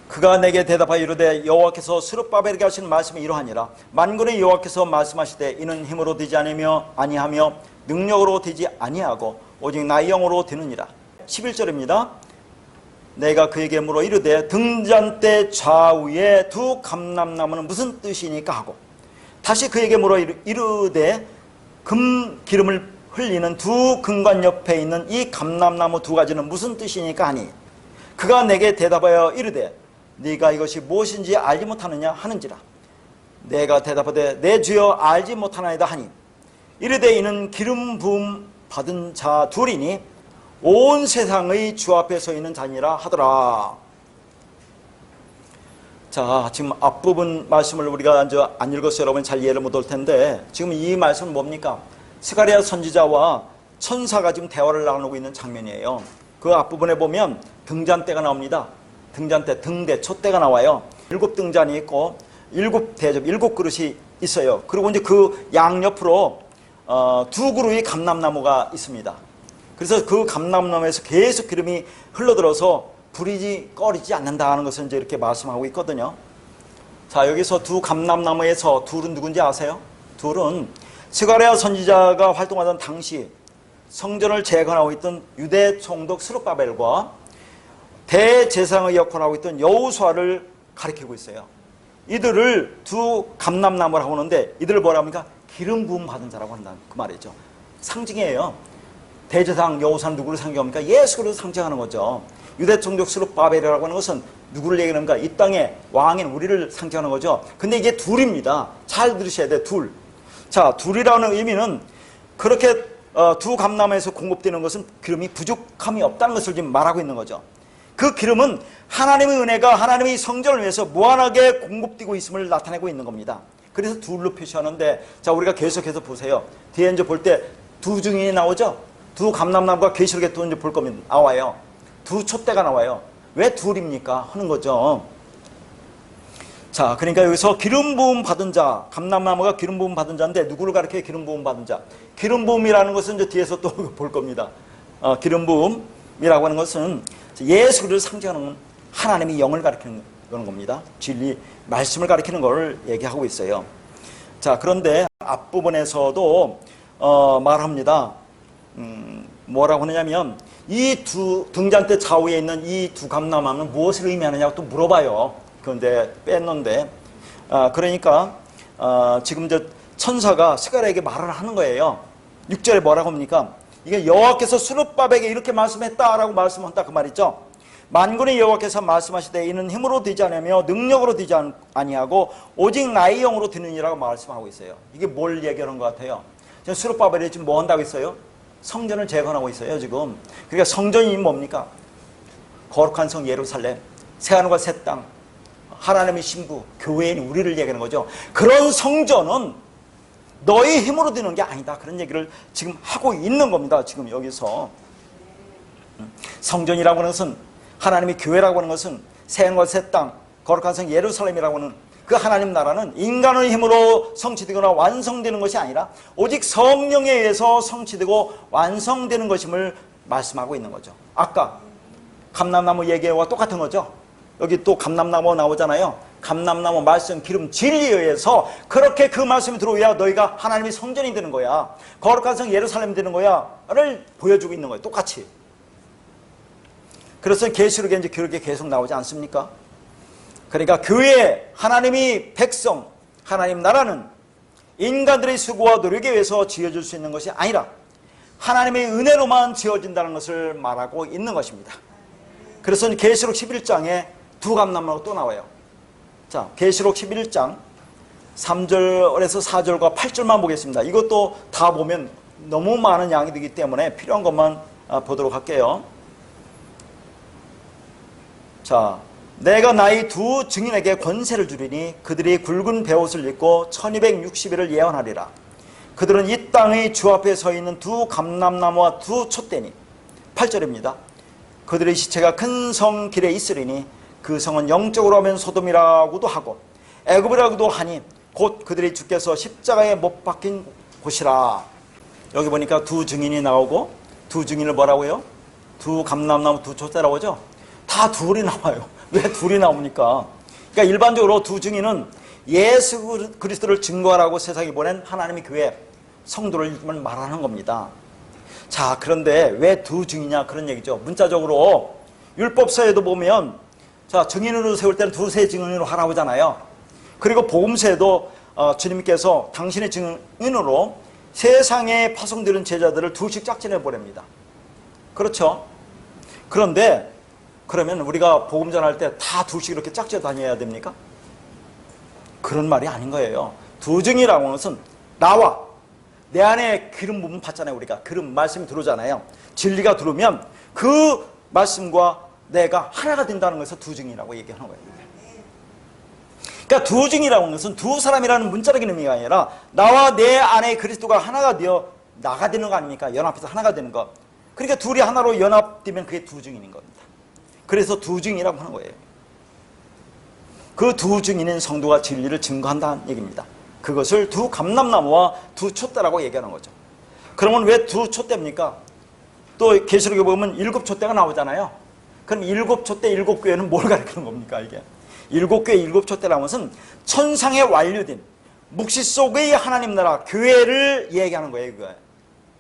그가 내게 대답하여 이르되 여호와께서 스룹바벨에게 하신 말씀이 이러하니라. 만군의 여호와께서 말씀하시되 이는 힘으로 되지 아니하며 능력으로 되지 아니하고 오직 나의 영으로 되느니라. 11절입니다. 내가 그에게 물어 이르되 등잔대 좌우에 두 감람나무는 무슨 뜻이니까 하고 다시 그에게 물어 이르되 기름을 흘리는 두 금관 옆에 있는 이 감람나무 두 가지는 무슨 뜻이니까 하니 그가 내게 대답하여 이르되 네가 이것이 무엇인지 알지 못하느냐 하는지라. 내가 대답하되 내 주여 알지 못하나이다 하니 이르되 이는 기름 부음 받은 자 둘이니 온 세상의 주 앞에 서 있는 자니라 하더라. 자, 지금 앞부분 말씀을 우리가 안 읽어서 여러분이 잘 이해를 못할 텐데 지금 이 말씀은 뭡니까? 스가랴 선지자와 천사가 지금 대화를 나누고 있는 장면이에요. 그 앞부분에 보면 등잔대가 나옵니다. 등잔대, 등대, 촛대가 나와요. 7등잔이 있고 7대접, 7그릇이 있어요. 그리고 이제 그 양옆으로 두 그루의 감람나무가 있습니다. 그래서 그 감람나무에서 계속 기름이 흘러들어서 불이 꺼리지 않는다는 것을 이제 이렇게 말씀하고 있거든요. 자, 여기서 두 감람나무에서 둘은 누군지 아세요? 둘은 스가랴 선지자가 활동하던 당시 성전을 재건하고 있던 유대 총독 스룹바벨과 대제사장의 역할을 하고 있던 여호수아를 가리키고 있어요. 이들을 두 감람나무라고 하는데 이들을 뭐라 합니까? 기름 부음 받은 자라고 한다는 그 말이죠. 상징이에요. 대제사장 여호수아는 누구를 상징합니까? 예수 그리스도를 상징하는 거죠. 유대 총독 스룹바벨이라고 하는 것은 누구를 얘기하는가? 이 땅의 왕인 우리를 상징하는 거죠. 근데 이게 둘입니다. 잘 들으셔야 돼요. 둘. 자, 둘이라는 의미는 그렇게 두 감람에서 공급되는 것은 기름이 부족함이 없다는 것을 지금 말하고 있는 거죠. 그 기름은 하나님의 은혜가 하나님의 성전을 위해서 무한하게 공급되고 있음을 나타내고 있는 겁니다. 그래서 둘로 표시하는데 자, 우리가 계속해서 보세요. 뒤에 이제 볼 때 두 증인이 나오죠. 두 감람나무가 계시록에 또 이제 볼 겁니다. 나와요. 두 촛대가 나와요. 왜 둘입니까? 하는 거죠. 자, 그러니까 여기서 기름 부음 받은 자, 감람나무가 기름 부음 받은 자인데 누구를 가리켜요? 기름 부음 받은 자. 기름 부음이라는 것은 이제 뒤에서 또 볼 겁니다. 기름 부음이라고 하는 것은 예수 그리스도를 상징하는 하나님의 영을 가리키는 겁니다. 진리, 말씀을 가리키는 걸 얘기하고 있어요. 자, 그런데 앞부분에서도 말합니다. 뭐라고 하느냐면 이 두 등잔대 좌우에 있는 이 두 감람나무는 무엇을 의미하느냐고 또 물어봐요. 그런데 뺐는데 그러니까 지금 저 천사가 스가랴에게 말을 하는 거예요. 6절에 뭐라고 합니까? 이게 여호와께서 수르바벨에게 이렇게 말씀했다라고 말씀한다 그 말이죠. 만군의 여호와께서 말씀하시되 이는 힘으로 되지 않으며 능력으로 되지 아니하고 오직 나의 영으로 되느니라고 말씀하고 있어요. 이게 뭘 얘기하는 것 같아요? 지금 수르바벨이 지금 뭐 한다고 있어요? 성전을 재건하고 있어요 지금. 그러니까 성전이 뭡니까? 거룩한 성 예루살렘, 새하늘과 새 땅, 하나님의 신부, 교회인 우리를 얘기하는 거죠. 그런 성전은 너의 힘으로 되는 게 아니다, 그런 얘기를 지금 하고 있는 겁니다. 지금 여기서 성전이라고 하는 것은, 하나님의 교회라고 하는 것은, 새하늘과 새 땅, 거룩한 성 예루살렘이라고 하는 그 하나님 나라는 인간의 힘으로 성취되거나 완성되는 것이 아니라 오직 성령에 의해서 성취되고 완성되는 것임을 말씀하고 있는 거죠. 아까 감람나무 얘기와 똑같은 거죠. 여기 또 감람나무 나오잖아요. 감람나무 말씀, 기름, 진리에 의해서 그렇게 그 말씀이 들어오야 너희가 하나님의 성전이 되는 거야, 거룩한 성 예루살렘이 되는 거야 를 보여주고 있는 거예요. 똑같이. 그래서 계시록에 이제 그렇게 계속 나오지 않습니까? 그러니까 교회, 하나님이 백성, 하나님 나라는 인간들의 수고와 노력에 의해서 지어질 수 있는 것이 아니라 하나님의 은혜로만 지어진다는 것을 말하고 있는 것입니다. 그래서 계시록 11장에 두 감람나무가 또 나와요. 자, 계시록 11장 3절에서 4절과 8절만 보겠습니다. 이것도 다 보면 너무 많은 양이 되기 때문에 필요한 것만 보도록 할게요. 자, 내가 나의 두 증인에게 권세를 주리니 그들이 굵은 베옷을 입고 1260일을 예언하리라. 그들은 이 땅의 주 앞에 서 있는 두 감람나무와 두 촛대니. 8절입니다. 그들의 시체가 큰 성 길에 있으리니 그 성은 영적으로 하면 소돔이라고도 하고 애굽이라고도 하니 곧 그들이 주께서 십자가에 못 박힌 곳이라. 여기 보니까 두 증인이 나오고, 두 증인을 뭐라고요? 두 감람나무 두 촛대라고 하죠. 다 둘이 나와요. 왜 둘이 나옵니까? 그러니까 일반적으로 두 증인은 예수 그리스도를 증거하라고 세상에 보낸 하나님의 교회 성도를 말하는 겁니다. 자, 그런데 왜 두 증이냐 그런 얘기죠. 문자적으로 율법서에도 보면, 자, 증인으로 세울 때는 두세 증인으로 하라고 하잖아요. 그리고 복음서에도 주님께서 당신의 증인으로 세상에 파송되는 제자들을 둘씩 짝지내 보냅니다. 그렇죠? 그런데 그러면 우리가 복음 전할 때 다 둘씩 이렇게 짝져 다녀야 됩니까? 그런 말이 아닌 거예요. 두 증이라고 하는 것은 나와 내 안에 기름 부음 받잖아요. 우리가 기름 말씀이 들어오잖아요. 진리가 들어오면 그 말씀과 내가 하나가 된다는 것에서 두 증이라고 얘기하는 거예요. 그러니까 두 증이라고 하는 것은 두 사람이라는 문자적인 의미가 아니라 나와 내 안에 그리스도가 하나가 되어 나가 되는 거 아닙니까? 연합해서 하나가 되는 거. 그러니까 둘이 하나로 연합되면 그게 두 증인인 겁니다. 그래서 두 증이라고 하는 거예요. 그 두 증인인 성도가 진리를 증거한다는 얘기입니다. 그것을 두 감람나무와 두 촛대라고 얘기하는 거죠. 그러면 왜 두 촛대입니까? 또 계시록에 보면 일곱 촛대가 나오잖아요. 그럼 일곱 촛대 일곱 교회는 뭘 가리키는 겁니까? 이게 일곱 교회 일곱 촛대라는 것은 천상에 완료된 묵시 속의 하나님 나라 교회를 얘기하는 거예요. 그거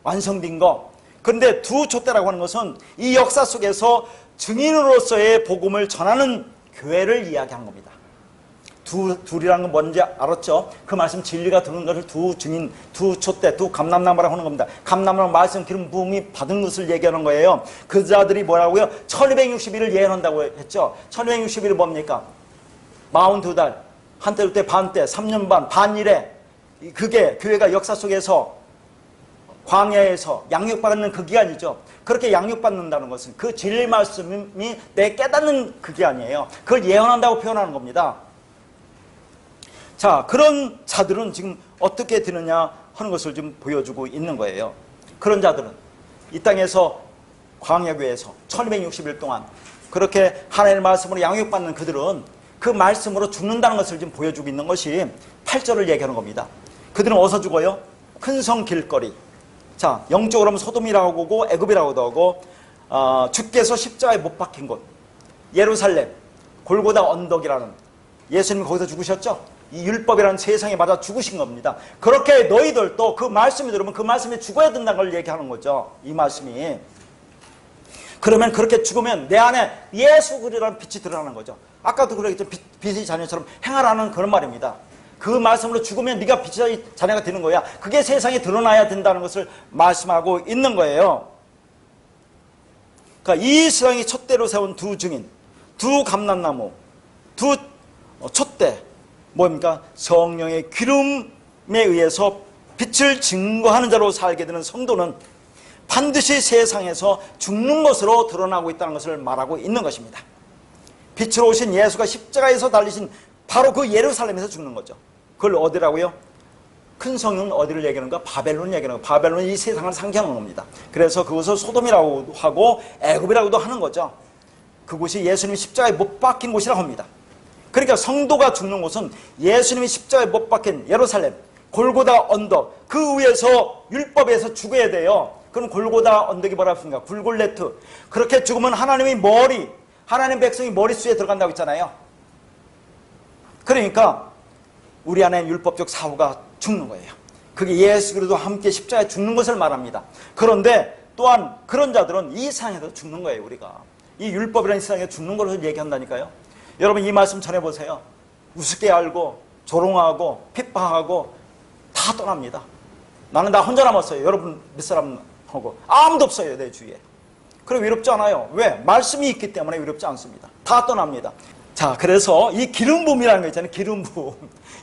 완성된 거. 그런데 두 촛대라고 하는 것은 이 역사 속에서 증인으로서의 복음을 전하는 교회를 이야기한 겁니다. 둘이라는 건 뭔지 알았죠? 그 말씀 진리가 드는 것을 두 증인, 두 촛대, 두 감람나무라고 하는 겁니다. 감람나무 말씀 기름 부음이 받은 것을 얘기하는 거예요. 그 자들이 뭐라고요? 1260일을 예언한다고 했죠. 1260일이 뭡니까? 42달, 한때 때 반때, 3년 반, 반일에 그게 교회가 역사 속에서 광야에서 양육받는 그 기간이죠. 그렇게 양육받는다는 것은 그 진리 말씀이 내 깨닫는 그 기간이에요. 그걸 예언한다고 표현하는 겁니다. 자, 그런 자들은 지금 어떻게 되느냐 하는 것을 좀 보여주고 있는 거예요. 그런 자들은 이 땅에서 광야교회에서 1260일 동안 그렇게 하나님의 말씀으로 양육받는 그들은 그 말씀으로 죽는다는 것을 지금 보여주고 있는 것이 8절을 얘기하는 겁니다. 그들은 어디서 죽어요? 큰 성 길거리. 자, 영적으로 하면 소돔이라고 하고 애굽이라고도 하고 주께서 십자가에 못 박힌 곳 예루살렘 골고다 언덕이라는, 예수님이 거기서 죽으셨죠. 이 율법이라는 세상에 맞아 죽으신 겁니다. 그렇게 너희들도 그 말씀이 들으면 그 말씀에 죽어야 된다는 걸 얘기하는 거죠. 이 말씀이. 그러면 그렇게 죽으면 내 안에 예수 그리스도라는 빛이 드러나는 거죠. 아까도 그랬죠. 빛의 자녀처럼 행하라는 그런 말입니다. 그 말씀으로 죽으면 네가 빛의 자녀가 되는 거야. 그게 세상에 드러나야 된다는 것을 말씀하고 있는 거예요. 그러니까 이 세상이 촛대로 세운 두 증인, 두 감람나무, 두 촛대, 뭡니까? 성령의 기름에 의해서 빛을 증거하는 자로 살게 되는 성도는 반드시 세상에서 죽는 것으로 드러나고 있다는 것을 말하고 있는 것입니다. 빛으로 오신 예수가 십자가에서 달리신 바로 그 예루살렘에서 죽는 거죠. 그걸 어디라고요? 큰 성은 어디를 얘기하는가? 바벨론을 얘기하는 거예요. 바벨론이 이 세상을 상징하는 겁니다. 그래서 그것을 소돔이라고 하고 애굽이라고도 하는 거죠. 그곳이 예수님이 십자가에 못 박힌 곳이라고 합니다. 그러니까 성도가 죽는 곳은 예수님이 십자가에 못 박힌 예루살렘, 골고다 언덕, 그 위에서 율법에서 죽어야 돼요. 그럼 골고다 언덕이 뭐라고 했습니까? 굴골레트. 그렇게 죽으면 하나님의 머리, 하나님 백성이 머릿수에 들어간다고 했잖아요. 그러니까 우리 안에 율법적 사후가 죽는 거예요. 그게 예수 그리스도와 함께 십자가에 죽는 것을 말합니다. 그런데 또한 그런 자들은 이 세상에서 죽는 거예요. 우리가 이 율법이라는 세상에 죽는 것을 얘기한다니까요. 여러분 이 말씀 전해보세요. 우습게 알고 조롱하고 핍박하고 다 떠납니다. 나는 나 혼자 남았어요. 여러분 몇 사람하고 아무도 없어요. 내 주위에. 그럼 외롭지 않아요. 왜? 말씀이 있기 때문에 외롭지 않습니다. 다 떠납니다. 자, 그래서 이 기름 부음이라는 거 있잖아요. 기름 부음.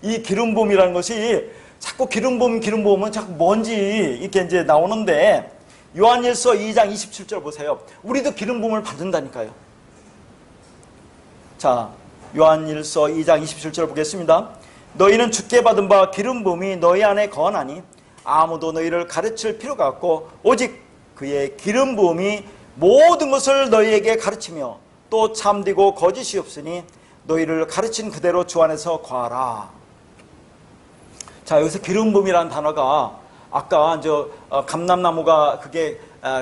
이 기름 부음이라는 것이 자꾸 기름 부음은 자꾸 뭔지 이렇게 이제 나오는데, 요한일서 2장 27절 보세요. 우리도 기름 부음을 받는다니까요. 자, 요한일서 2장 27절 보겠습니다. 너희는 주께 받은 바 기름 부음이 너희 안에 거하나니 아무도 너희를 가르칠 필요가 없고 오직 그의 기름 부음이 모든 것을 너희에게 가르치며 또 참되고 거짓이 없으니 너희를 가르친 그대로 주 안에서 거하라. 자, 여기서 기름 부음이라는 단어가 아까 감람나무가 그게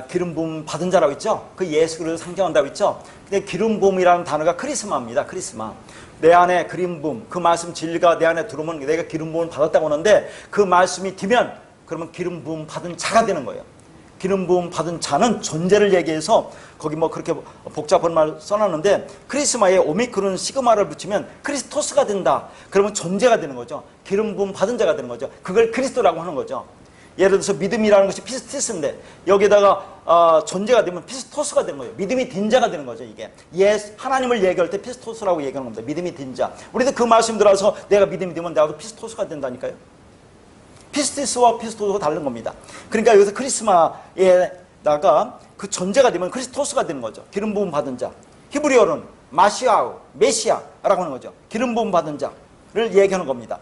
기름 부음 받은 자라고 했죠. 그 예수 그리스도를 상징한다고 했죠. 근데 기름 부음이라는 단어가 크리스마입니다. 크리스마. 내 안에 기름 부음, 그 말씀 진리가 내 안에 들어오면 내가 기름 부음을 받았다고 하는데, 그 말씀이 뒤면 그러면 기름 부음 받은 자가 되는 거예요. 기름 부음 받은 자는 존재를 얘기해서 거기 뭐 그렇게 복잡한 말 써놨는데, 크리스마에 오미크론 시그마를 붙이면 크리스토스가 된다. 그러면 존재가 되는 거죠. 기름 부음 받은 자가 되는 거죠. 그걸 그리스도라고 하는 거죠. 예를 들어서 믿음이라는 것이 피스티스인데 여기다가 존재가 되면 피스토스가 되는 거예요. 믿음이 된 자가 되는 거죠. 이게 하나님을 얘기할 때 피스토스라고 얘기하는 겁니다. 믿음이 된 자. 우리도 그 말씀 들어서 내가 믿음이 되면 나도 피스토스가 된다니까요. 피스티스와 피스토스가 다른 겁니다. 그러니까 여기서 크리스마에다가 그 존재가 되면 크리스토스가 되는 거죠. 기름 부음 받은 자. 히브리어는 마시아우, 메시아라고 하는 거죠. 기름 부음 받은 자를 얘기하는 겁니다.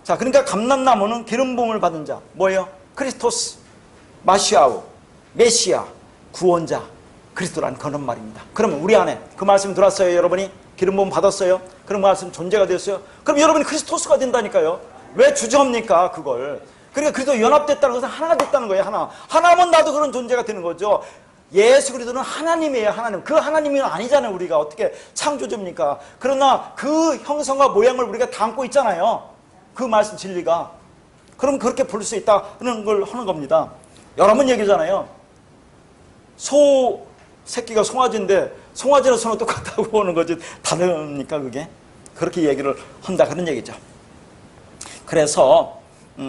자, 그러니까 감람나무는 기름 부음을 받은 자. 뭐예요? 크리스토스, 마시아우, 메시아, 구원자, 그리스도라는 그런 말입니다. 그러면 우리 안에 그 말씀 들었어요, 여러분이? 기름 부음 받았어요? 그런 말씀 존재가 됐어요? 그럼 여러분이 크리스토스가 된다니까요. 왜 주저합니까, 그걸? 그러니까 그리스도 연합됐다는 것은 하나가 됐다는 거예요, 하나. 하나면 나도 그런 존재가 되는 거죠. 예수 그리스도는 하나님이에요, 하나님. 그 하나님이 아니잖아요, 우리가. 어떻게 창조주입니까? 그러나 그 형성과 모양을 우리가 담고 있잖아요. 그 말씀 진리가. 그럼 그렇게 볼 수 있다는 걸 하는 겁니다. 여러 번 얘기잖아요. 소 새끼가 송아지인데 송아지는 소는 똑같다고 하는 거지 다릅니까 그게? 그렇게 얘기를 한다 그런 얘기죠. 그래서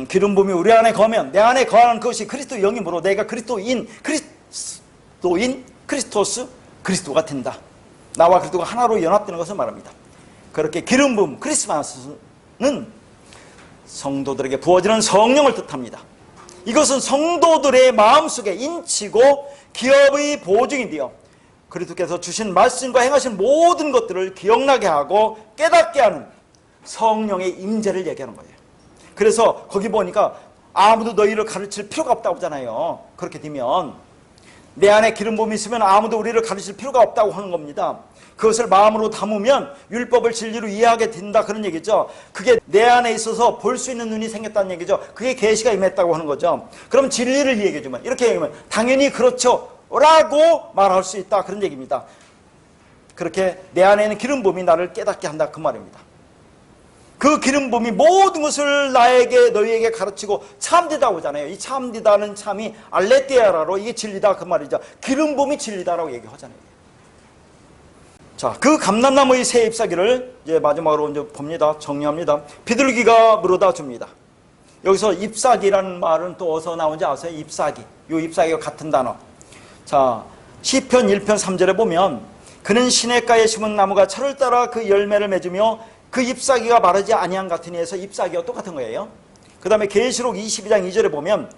기름 부음이 우리 안에 거하면 내 안에 거하는 것이 그리스도 영이므로 내가 크리스토스 그리스도가 된다. 나와 그리스도가 하나로 연합되는 것을 말합니다. 그렇게 기름 부음 크리스마스는 성도들에게 부어지는 성령을 뜻합니다. 이것은 성도들의 마음속에 인치고 기업의 보증인데요, 그리스도께서 주신 말씀과 행하신 모든 것들을 기억나게 하고 깨닫게 하는 성령의 임재를 얘기하는 거예요. 그래서 거기 보니까 아무도 너희를 가르칠 필요가 없다고 하잖아요. 그렇게 되면 내 안에 기름 부음이 있으면 아무도 우리를 가르칠 필요가 없다고 하는 겁니다. 그것을 마음으로 담으면 율법을 진리로 이해하게 된다 그런 얘기죠. 그게 내 안에 있어서 볼 수 있는 눈이 생겼다는 얘기죠. 그게 계시가 임했다고 하는 거죠. 그럼 진리를 얘기해 주면, 이렇게 얘기하면 당연히 그렇죠. 라고 말할 수 있다, 그런 얘기입니다. 그렇게 내 안에 있는 기름 부음이 나를 깨닫게 한다, 그 말입니다. 그 기름 부음이 모든 것을 나에게, 너희에게 가르치고 참되다고 하잖아요. 이 참되다는 참이 알레티아라로 이게 진리다, 그 말이죠. 기름 부음이 진리다라고 얘기하잖아요. 자, 그 감람나무의 새 잎사귀를 이제 마지막으로 이제 봅니다. 정리합니다. 비둘기가 물어다 줍니다. 여기서 잎사귀라는 말은 또 어디서 나온지 아세요? 잎사귀. 요 잎사귀가 같은 단어. 자, 시편 1편 3절에 보면 그는 시냇가에 심은 나무가 철을 따라 그 열매를 맺으며 그 잎사귀가 마르지 아니한 같으니 해서 잎사귀와 똑같은 거예요. 그 다음에 계시록 22장 2절에 보면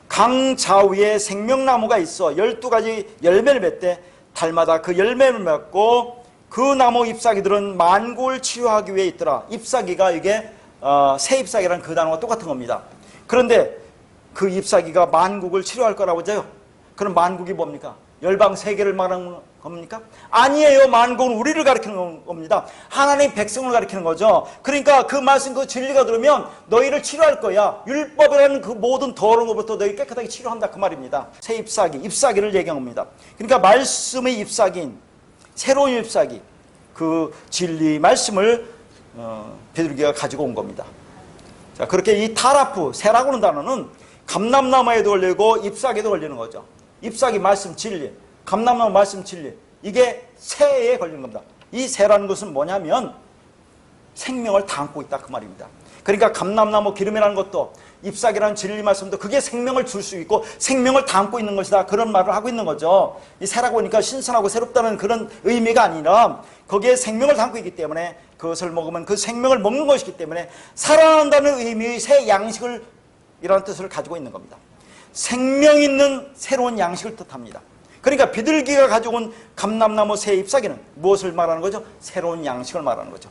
강 좌우에 생명나무가 있어 12가지 열매를 맺되 달마다 그 열매를 맺고 그 나무 잎사귀들은 만국을 치유하기 위해 있더라. 잎사귀가 이게 새 잎사귀라는 그 단어가 똑같은 겁니다. 그런데 그 잎사귀가 만국을 치료할 거라고 하죠. 그럼 만국이 뭡니까? 열방 세계를 말하는 겁니까? 아니에요. 만국은 우리를 가리키는 겁니다. 하나님 백성을 가리키는 거죠. 그러니까 그 말씀, 그 진리가 들으면 너희를 치료할 거야. 율법이라는 그 모든 더러운 것부터 너희 깨끗하게 치료한다, 그 말입니다. 새 잎사귀, 잎사귀를 얘기한 겁니다. 그러니까 말씀의 잎사귀인 새로운 잎사귀, 그 진리 말씀을 비둘기가 가지고 온 겁니다. 자, 그렇게 이 타라프, 새라고 하는 단어는 감람나무에도 걸리고 잎사귀에도 걸리는 거죠. 잎사귀 말씀 진리, 감람나무 말씀 진리, 이게 새에 걸리는 겁니다. 이 새라는 것은 뭐냐면 생명을 담고 있다, 그 말입니다. 그러니까 감람나무 기름이라는 것도 잎사귀라는 진리 말씀도 그게 생명을 줄 수 있고 생명을 담고 있는 것이다, 그런 말을 하고 있는 거죠. 이 새라고 하니까 신선하고 새롭다는 그런 의미가 아니라 거기에 생명을 담고 있기 때문에 그것을 먹으면 그 생명을 먹는 것이기 때문에 살아난다는 의미의 새 양식을, 이라는 뜻을 가지고 있는 겁니다. 생명 있는 새로운 양식을 뜻합니다. 그러니까 비둘기가 가지고 온 감람나무 새 잎사귀는 무엇을 말하는 거죠? 새로운 양식을 말하는 거죠.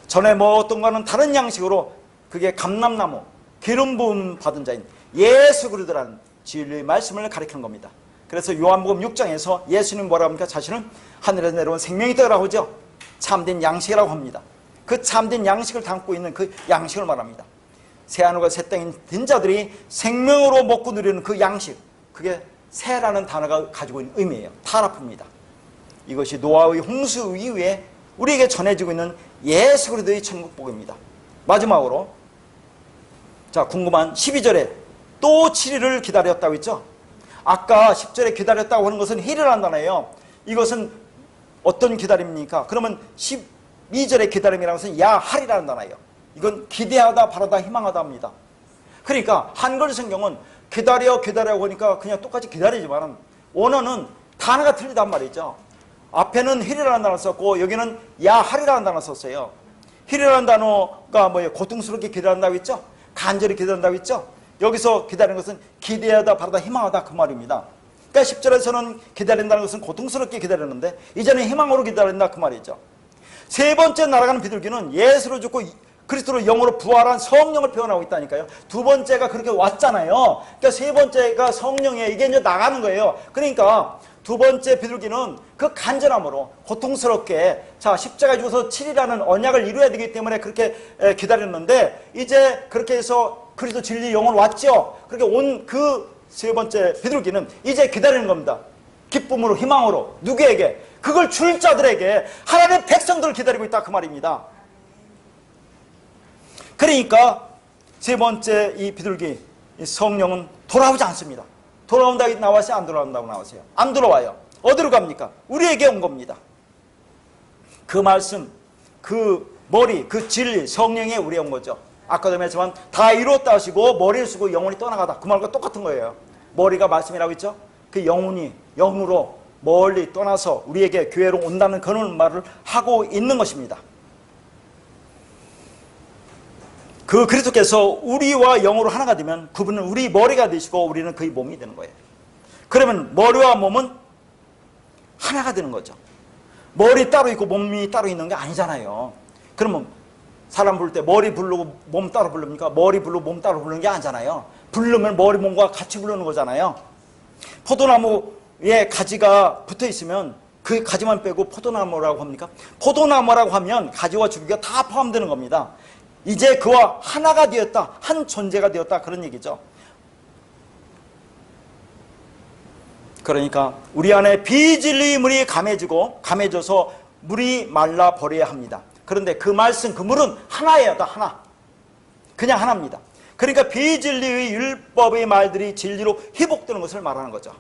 전에 먹었던 거는 다른 양식으로 그게 감람나무, 기름 부음 받은 자인 예수 그리스도라는 진리의 말씀을 가리키는 겁니다. 그래서 요한복음 6장에서 예수님 뭐라고 합니까? 자신은 하늘에서 내려온 생명이다라고 하죠. 참된 양식이라고 합니다. 그 참된 양식을 담고 있는 그 양식을 말합니다. 새하늘과 새 땅인 된 자들이 생명으로 먹고 누리는 그 양식, 그게 새라는 단어가 가지고 있는 의미예요. 타라프입니다. 이것이 노아의 홍수 이후에 우리에게 전해지고 있는 예수 그리스도의 천국 복음입니다. 마지막으로 자, 궁금한 12절에 또 7일을 기다렸다고 했죠. 아까 10절에 기다렸다고 하는 것은 힐이라는 단어예요. 이것은 어떤 기다림입니까? 그러면 12절의 기다림이라는 것은 야할이라는 단어예요. 이건 기대하다, 바라다, 희망하다 합니다. 그러니까 한글 성경은 기다려고 하니까 그냥 똑같이 기다리지만 원어는 단어가 틀리단 말이죠. 앞에는 힐이라는 단어를 썼고 여기는 야할이라는 단어를 썼어요. 힐이라는 단어가 뭐예요? 고통스럽게 기다린다고 했죠? 간절히 기다린다고 했죠? 여기서 기다리는 것은 기대하다, 바라다, 희망하다, 그 말입니다. 그러니까 10절에서는 기다린다는 것은 고통스럽게 기다렸는데 이제는 희망으로 기다린다, 그 말이죠. 세 번째 날아가는 비둘기는 예수로 죽고 그리스도로 영으로 부활한 성령을 표현하고 있다니까요. 두 번째가 그렇게 왔잖아요. 그러니까 세 번째가 성령이에요. 이게 이제 나가는 거예요. 그러니까 두 번째 비둘기는 그 간절함으로 고통스럽게 자 십자가에 죽어서 7이라는 언약을 이루어야 되기 때문에 그렇게 기다렸는데 이제 그렇게 해서 그리스도 진리 영혼 왔죠. 그렇게 온 그 세 번째 비둘기는 이제 기다리는 겁니다. 기쁨으로, 희망으로. 누구에게? 그걸 줄 자들에게, 하나님의 백성들을 기다리고 있다, 그 말입니다. 그러니까 세 번째 이 비둘기, 이 성령은 돌아오지 않습니다. 돌아온다고 나왔어요? 안 돌아온다고 나왔어요? 안 돌아와요. 어디로 갑니까? 우리에게 온 겁니다. 그 말씀, 그 머리, 그 진리, 성령에 우리에 온 거죠. 아까도 말했지만 다 이루었다 하시고 머리를 쓰고 영혼이 떠나가다, 그 말과 똑같은 거예요. 머리가 말씀이라고 했죠? 그 영혼이 영으로 멀리 떠나서 우리에게 교회로 온다는 그런 말을 하고 있는 것입니다. 그 그리스도께서 우리와 영으로 하나가 되면 그분은 우리 머리가 되시고 우리는 그의 몸이 되는 거예요. 그러면 머리와 몸은 하나가 되는 거죠. 머리 따로 있고 몸이 따로 있는 게 아니잖아요. 그러면 사람 부를 때 머리 부르고 몸 따로 부릅니까? 머리 부르고 몸 따로 부르는 게 아니잖아요. 부르면 머리 몸과 같이 부르는 거잖아요. 포도나무에 가지가 붙어 있으면 그 가지만 빼고 포도나무라고 합니까? 포도나무라고 하면 가지와 줄기가 다 포함되는 겁니다. 이제 그와 하나가 되었다, 한 존재가 되었다, 그런 얘기죠. 그러니까 우리 안에 비진리의 물이 감해져서 물이 말라 버려야 합니다. 그런데 그 말씀, 그 물은 하나예요. 다 하나. 그냥 하나입니다. 그러니까 비진리의 율법의 말들이 진리로 회복되는 것을 말하는 거죠.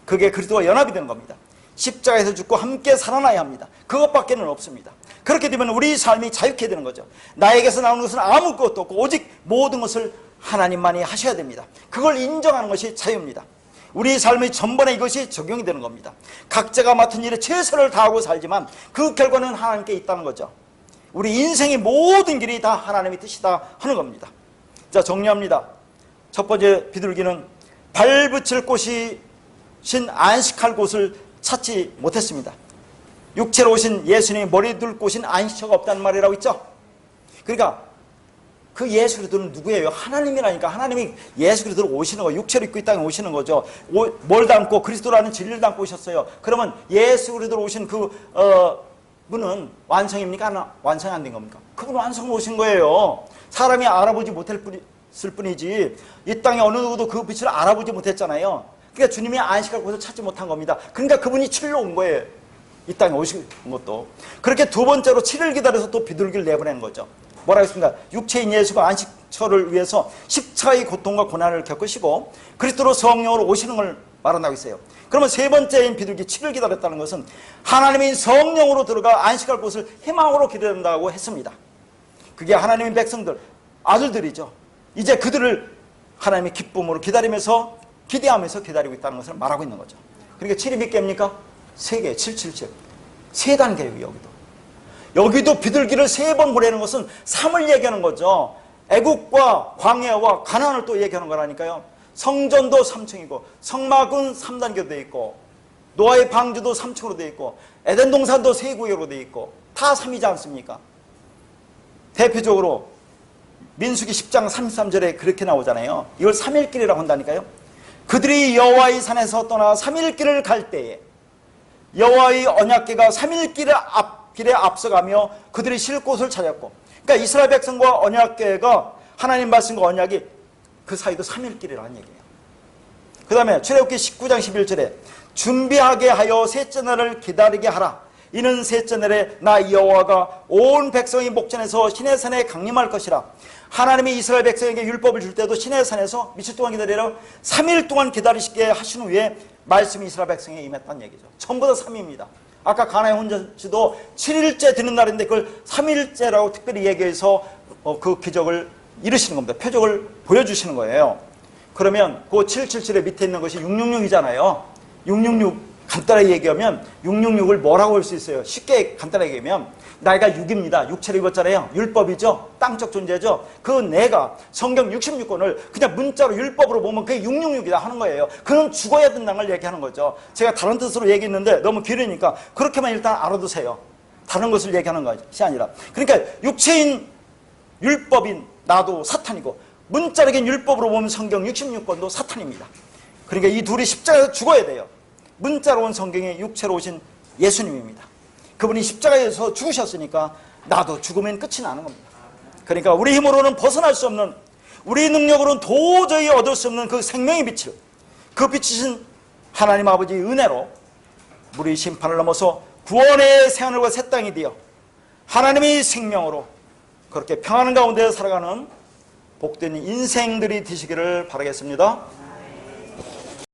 그게 그리스도와 연합이 되는 겁니다. 십자가에서 죽고 함께 살아나야 합니다. 그것밖에는 없습니다. 그렇게 되면 우리 삶이 자유케 되는 거죠. 나에게서 나오는 것은 아무것도 없고 오직 모든 것을 하나님만이 하셔야 됩니다. 그걸 인정하는 것이 자유입니다. 우리 삶의 전반에 이것이 적용이 되는 겁니다. 각자가 맡은 일에 최선을 다하고 살지만 그 결과는 하나님께 있다는 거죠. 우리 인생의 모든 길이 다 하나님의 뜻이다 하는 겁니다. 자, 정리합니다. 첫 번째 비둘기는 발붙일 곳이신 안식할 곳을 찾지 못했습니다. 육체로 오신 예수님이 머리 둘 곳인 안식처가 없다는 말이라고 있죠. 그러니까 그 예수 그리스도는 누구예요? 하나님이라니까. 하나님이 예수 그리스도로 오시는 거예요. 육체로 입고 이 땅에 오시는 거죠. 뭘 담고? 그리스도라는 진리를 담고 오셨어요. 그러면 예수 그리스도로 오신 그 분은 완성입니까? 완성이 안 된 겁니까? 그분은 완성으로 오신 거예요. 사람이 알아보지 못했을 뿐이지 이 땅에 어느 누구도 그 빛을 알아보지 못했잖아요. 그러니까 주님이 안식할 곳을 찾지 못한 겁니다. 그러니까 그분이 7일로 온 거예요. 이 땅에 오신 것도. 그렇게 두 번째로 7일 기다려서 또 비둘기를 내보낸 거죠. 뭐라고 했습니까? 육체인 예수가 안식처를 위해서 십자가의 고통과 고난을 겪으시고 그리스도로 성령으로 오시는 걸 말한다고 했어요. 그러면 세 번째인 비둘기 7일 기다렸다는 것은 하나님의 성령으로 들어가 안식할 곳을 희망으로 기다린다고 했습니다. 그게 하나님의 백성들, 아들들이죠. 이제 그들을 하나님의 기쁨으로 기다리면서 기대하면서 기다리고 있다는 것을 말하고 있는 거죠. 그러니까 7이 몇 개입니까? 3개, 777. 3단계예요, 여기도 비둘기를 3번 보내는 것은 3을 얘기하는 거죠. 애국과 광야와 가나안을 또 얘기하는 거라니까요. 성전도 3층이고 성막은 3단계로 되어 있고 노아의 방주도 3층으로 되어 있고 에덴 동산도 3구역으로 되어 있고 다 3이지 않습니까? 대표적으로 민수기 10장 33절에 그렇게 나오잖아요. 이걸 3일길이라고 한다니까요. 그들이 여호와의 산에서 떠나 3일길을 갈 때에 여호와의 언약궤가 3일길에 앞서가며 그들이 쉴 곳을 찾았고, 그러니까 이스라엘 백성과 언약궤가 하나님 말씀과 언약이 그 사이도 3일길이라는 얘기예요. 그 다음에 출애굽기 19장 11절에 준비하게 하여 셋째 날을 기다리게 하라. 이는 셋째 날에 나 여호와가 온 백성의 목전에서 시내산에 강림할 것이라. 하나님이 이스라엘 백성에게 율법을 줄 때도 시내산에서 며칠 동안 기다리라 3일 동안 기다리시게 하신 후에 말씀이 이스라엘 백성에게 임했다는 얘기죠. 전부 다 3입니다. 아까 가나의 혼전시도 7일째 되는 날인데 그걸 3일째라고 특별히 얘기해서 그 기적을 이루시는 겁니다. 표적을 보여주시는 거예요. 그러면 그 777의 밑에 있는 것이 666이잖아요. 666 간단하게 얘기하면 666을 뭐라고 할 수 있어요? 쉽게 간단하게 얘기하면 나이가 6입니다. 육체를 입었잖아요. 율법이죠. 땅적 존재죠. 그 내가 성경 66권을 그냥 문자로 율법으로 보면 그게 666이다 하는 거예요. 그는 죽어야 된다는 걸 얘기하는 거죠. 제가 다른 뜻으로 얘기했는데 너무 길으니까 그렇게만 일단 알아두세요. 다른 것을 얘기하는 것이 아니라. 그러니까 육체인 율법인 나도 사탄이고 문자적인 율법으로 보면 성경 66권도 사탄입니다. 그러니까 이 둘이 십자가에서 죽어야 돼요. 문자로 온 성경에 육체로 오신 예수님입니다. 그분이 십자가에서 죽으셨으니까 나도 죽으면 끝이 나는 겁니다. 그러니까 우리 힘으로는 벗어날 수 없는, 우리 능력으로는 도저히 얻을 수 없는 그 생명의 빛을, 그 빛이신 하나님 아버지의 은혜로 우리 심판을 넘어서 구원의 새하늘과 새 땅이 되어 하나님의 생명으로 그렇게 평안한 가운데 살아가는 복된 인생들이 되시기를 바라겠습니다.